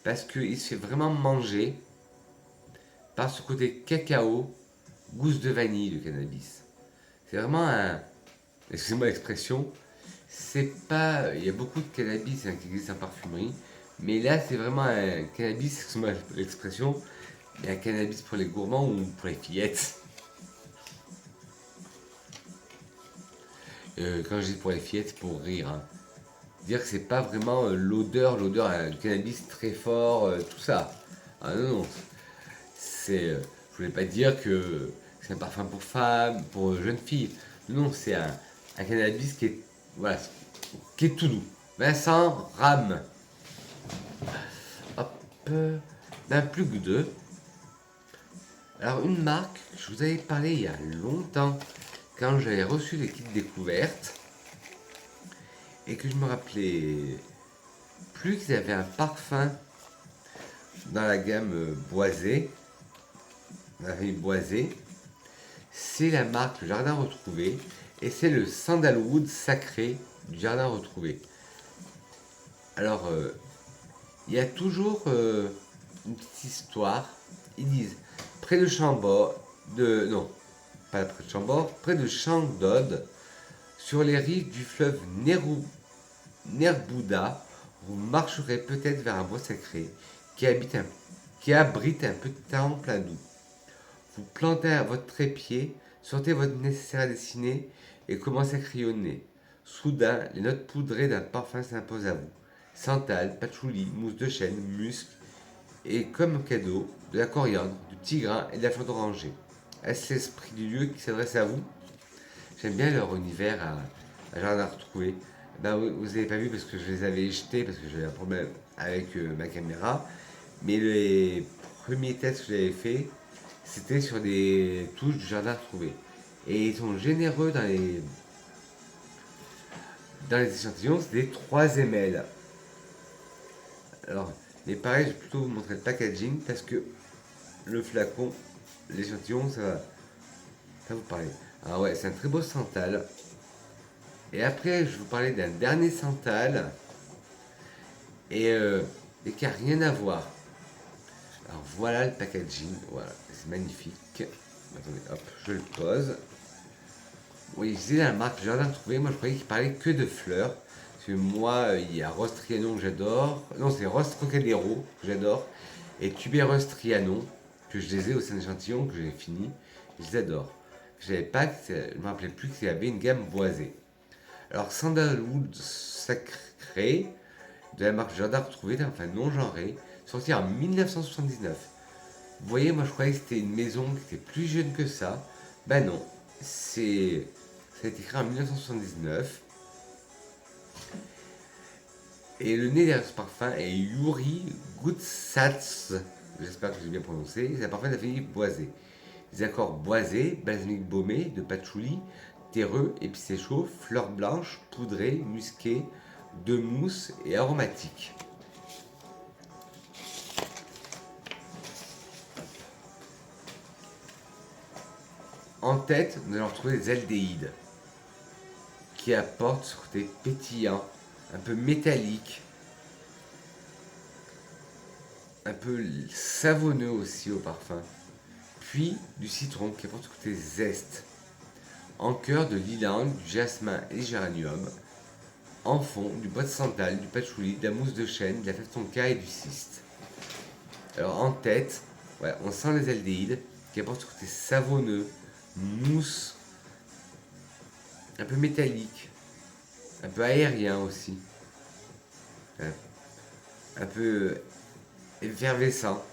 parce qu'il se fait vraiment manger par ce côté cacao, gousse de vanille, le cannabis. C'est vraiment un. Excusez-moi l'expression, c'est pas. Il y a beaucoup de cannabis qui existent en parfumerie, mais là, c'est vraiment un cannabis, excusez-moi l'expression, mais un cannabis pour les gourmands ou pour les fillettes. Quand je dis pour les fillettes, c'est pour rire. Hein. Dire que c'est pas vraiment l'odeur du cannabis très fort, tout ça. Ah non, non. Je voulais pas dire que c'est un parfum pour femmes, pour jeunes filles. Non, c'est un cannabis qui est, voilà, qui est tout doux. Vincent Ram. Hop, d'un plus que deux. Alors une marque, je vous avais parlé il y a longtemps, quand j'avais reçu les kits découvertes, et que je me rappelais plus qu'ils avaient un parfum dans la gamme boisée, dans la famille boisée. C'est la marque Le Jardin Retrouvé, et c'est le Sandalwood Sacré du Jardin Retrouvé. Alors, il y a toujours une petite histoire. Ils disent près de Chambord, non, pas près de Chambord, près de Chandod, sur les rives du fleuve Nerbouda, vous marcherez peut-être vers un bois sacré qui abrite un petit temple hindou. Vous plantez à votre trépied, sortez votre nécessaire à dessiner et commencez à crayonner. Soudain, les notes poudrées d'un parfum s'imposent à vous. Santal, patchouli, mousse de chêne, musc et comme cadeau, de la coriandre, du petit grain et de la fleur d'oranger. Est-ce l'esprit du lieu qui s'adresse à vous? J'aime bien leur univers à Jardin Retrouvé. Ben, vous n'avez pas vu parce que je les avais jetés parce que j'avais un problème avec ma caméra. Mais les premiers tests que j'avais fait, c'était sur des touches du Jardin Retrouvé. Et ils sont généreux dans les échantillons, c'est des 3 ml. Alors, mais pareil, je vais plutôt vous montrer le packaging parce que le flacon, l'échantillon, ça va vous parler. Ah ouais, c'est un très beau santal. Et après, je vais vous parler d'un dernier santal et qui n'a rien à voir. Alors voilà le packaging, voilà, c'est magnifique. Attendez, hop, je le pose. Oui, je disais la marque Jardin Trouvé, moi je croyais qu'il parlait que de fleurs. Parce que moi, il y a Rose Trianon que j'adore. Non, c'est Rose Trocadéro que j'adore. Et Tubéreuse Trianon, que je les ai au sein d'échantillons, que j'ai fini. Je les adore. Je ne me rappelais plus qu'il y avait une gamme boisée. Alors, Sandalwood Sacré, de la marque Jardin Retrouvé, enfin non genré, sorti en 1979. Vous voyez, moi je croyais que c'était une maison qui était plus jeune que ça. Ben non, ça a été créé en 1979. Et le nez derrière ce parfum est Yuri Gutsats. J'espère que j'ai bien prononcé. C'est un parfum de la famille boisée. Des accords boisés, balsamique baumé, de patchouli, terreux, épicé chaud, fleurs blanches, poudrées, musquées, de mousse et aromatiques. En tête, nous allons retrouver des aldéhydes qui apportent ce côté pétillant, un peu métallique, un peu savonneux aussi au parfum. Puis du citron qui apporte ce côté zeste. En cœur de l'ylang, du jasmin et du géranium. En fond, du bois de santal, du patchouli, de la mousse de chêne, de la fève tonka et du cyste. Alors en tête, ouais, on sent les aldéhydes qui apportent ce côté savonneux, mousse, un peu métallique, un peu aérien aussi, un peu effervescent.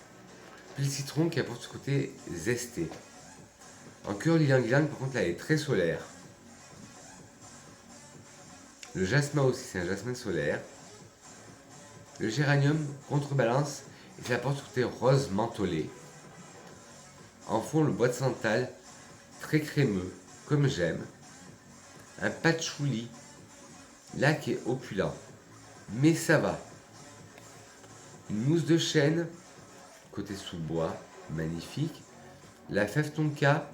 Puis le citron qui apporte ce côté zesté. En cœur l'ylang-ylang, par contre, là, elle est très solaire. Le jasmin aussi, c'est un jasmin solaire. Le géranium contrebalance et ça apporte ce côté rose mentholé. En fond, le bois de santal, très crémeux, comme j'aime. Un patchouli, là qui est opulent. Mais ça va. Une mousse de chêne, côté sous-bois, magnifique. La fève tonka,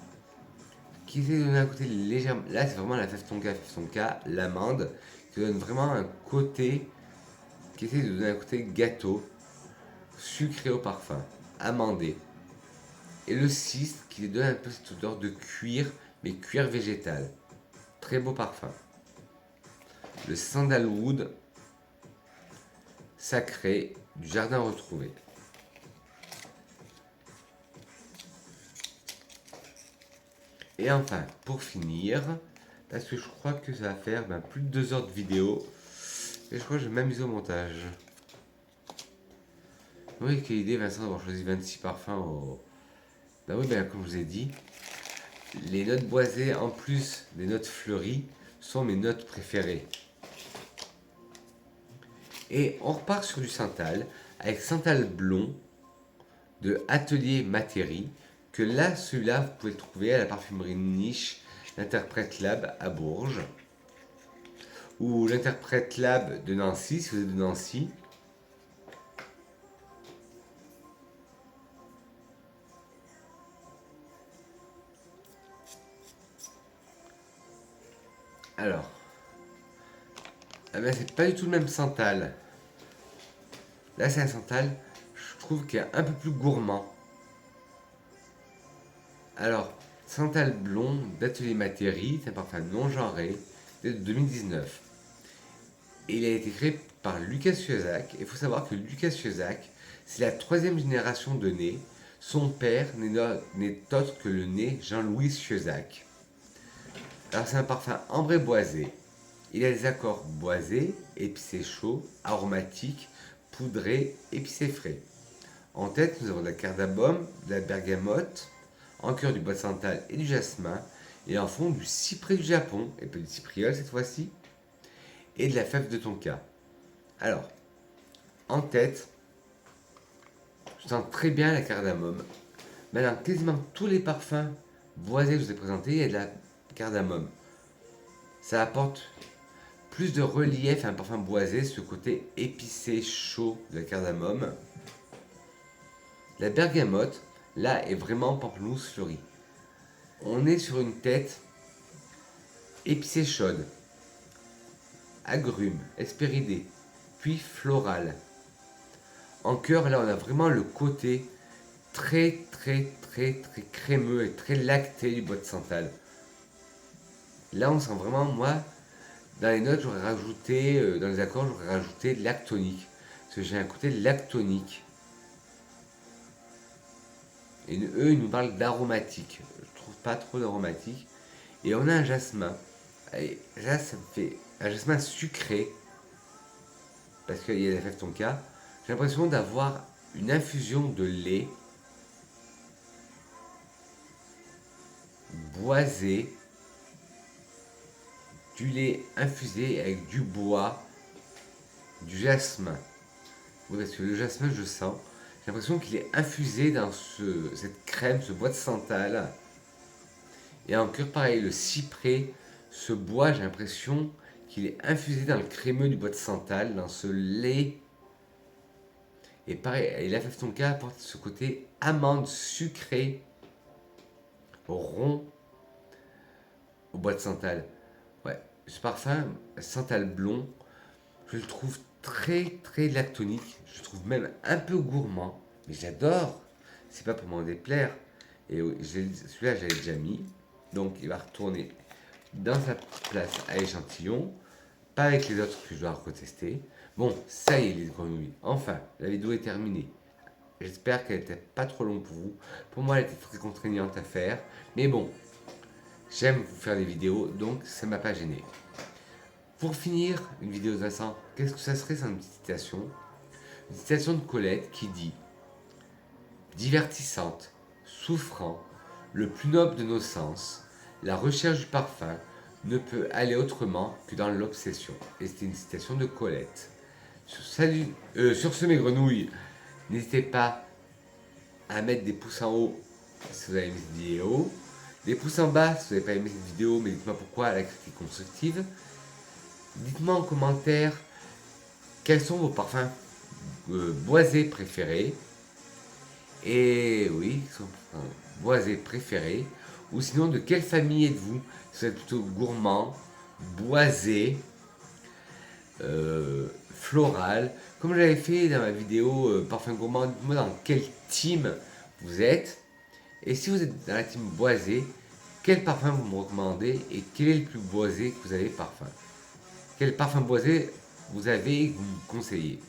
qui essaie de donner un côté légèrement. Là, c'est vraiment la fève tonka, l'amande, qui donne vraiment un côté. Qui essaie de donner un côté gâteau, sucré au parfum, amandé. Et le cyste, qui donne un peu cette odeur de cuir, mais cuir végétal. Très beau parfum. Le sandalwood sacré du jardin retrouvé. Et enfin, pour finir, parce que je crois que ça va faire plus de 2 heures de vidéo, et je crois que je vais m'amuser au montage. Oui, quelle idée, Vincent, d'avoir choisi 26 parfums au... Ben oui, comme je vous ai dit, les notes boisées, en plus des notes fleuries, sont mes notes préférées. Et on repart sur du santal, avec Santal Blond de Atelier Matéri, que là, celui-là, vous pouvez le trouver à la parfumerie niche, l'Interprète Lab à Bourges, ou l'Interprète Lab de Nancy, si vous êtes de Nancy. Alors, c'est pas du tout le même santal. Là, c'est un santal, je trouve, qui est un peu plus gourmand. Alors, Santal Blond d'Atelier Matéri, c'est un parfum non genré, de 2019. Et il a été créé par Lucas Chiozac. Il faut savoir que Lucas Chiozac, c'est la 3e génération de nez. Son père n'est autre que le nez Jean-Louis Chiozac. Alors, c'est un parfum ambré boisé. Il a des accords boisés, épicé chaud, aromatique, poudré, épicé frais. En tête, nous avons de la cardamome, de la bergamote, en cœur du bois de santal et du jasmin, et en fond du cyprès du Japon, et pas du cypriol cette fois-ci, et de la fève de tonka. Alors, en tête, je sens très bien la cardamome. Mais dans quasiment tous les parfums boisés que je vous ai présentés, il y a de la cardamome. Ça apporte plus de relief à un parfum boisé, ce côté épicé chaud de la cardamome. La bergamote, là, est vraiment pamplemousse fleurie. On est sur une tête épicée chaude, agrumes, hespéridés, puis florale. En cœur, là, on a vraiment le côté très crémeux et très lacté du bois de santal. Là, on sent vraiment, moi, dans les notes, j'aurais rajouté, dans les accords, j'aurais rajouté lactonique. Parce que j'ai un côté lactonique. Et eux, ils nous parlent d'aromatique. Je trouve pas trop d'aromatique. Et on a un jasmin. Et là, ça me fait un jasmin sucré. Parce qu'il y a la fève tonka. J'ai l'impression d'avoir une infusion de lait boisé, du lait infusé avec du bois, du jasmin. Oui, parce que le jasmin, je sens. J'ai l'impression qu'il est infusé dans cette crème, ce bois de santal. Et encore pareil, le cyprès, ce bois, j'ai l'impression qu'il est infusé dans le crémeux du bois de santal, dans ce lait. Et pareil, et la fève tonka apporte ce côté amande sucrée, rond, au bois de santal. Ouais, ce parfum, santal blond, je le trouve très lactonique. Je le trouve même un peu gourmand. Mais j'adore. C'est pas pour m'en déplaire. Et oui, celui-là, j'avais déjà mis. Donc, il va retourner dans sa place à échantillon. Pas avec les autres que je dois retester. Bon, ça y est, les grenouilles. Enfin, la vidéo est terminée. J'espère qu'elle n'était pas trop longue pour vous. Pour moi, elle était très contraignante à faire. Mais bon, j'aime vous faire des vidéos, donc ça m'a pas gêné. Pour finir une vidéo de Vincent, qu'est-ce que ça serait sans une petite citation? Une citation de Colette qui dit: divertissante, souffrant, le plus noble de nos sens, la recherche du parfum ne peut aller autrement que dans l'obsession. Et c'était une citation de Colette. Sur ce, mes grenouilles, n'hésitez pas à mettre des pouces en haut si vous avez aimé cette vidéo, des pouces en bas si vous n'avez pas aimé cette vidéo, mais dites-moi pourquoi, la critique constructive. Dites-moi en commentaire quels sont vos parfums boisés préférés. Et oui, boisés préférés. Ou sinon, de quelle famille êtes-vous? Si vous êtes plutôt gourmand, boisé, floral. Comme j'avais fait dans ma vidéo parfum gourmand, dites-moi dans quel team vous êtes. Et si vous êtes dans la team boisé, quel parfum vous me recommandez et quel est le plus boisé que vous avez parfum? Quel parfum boisé vous avez et que vous me conseillez?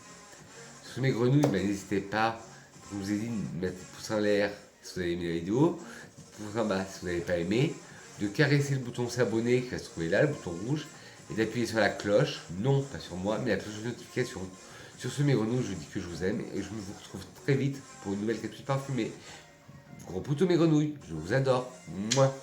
Sur mes grenouilles, ben, n'hésitez pas, comme je vous ai dit, de mettre des pouces en l'air si vous avez aimé la vidéo, des pouces en bas si vous n'avez pas aimé, de caresser le bouton s'abonner qui va se trouver là, le bouton rouge, et d'appuyer sur la cloche, non pas sur moi, mais la cloche de notification. Sur ce, mes grenouilles, je vous dis que je vous aime et je vous retrouve très vite pour une nouvelle capsule parfumée. Gros poutou mes grenouilles, je vous adore. Mouah.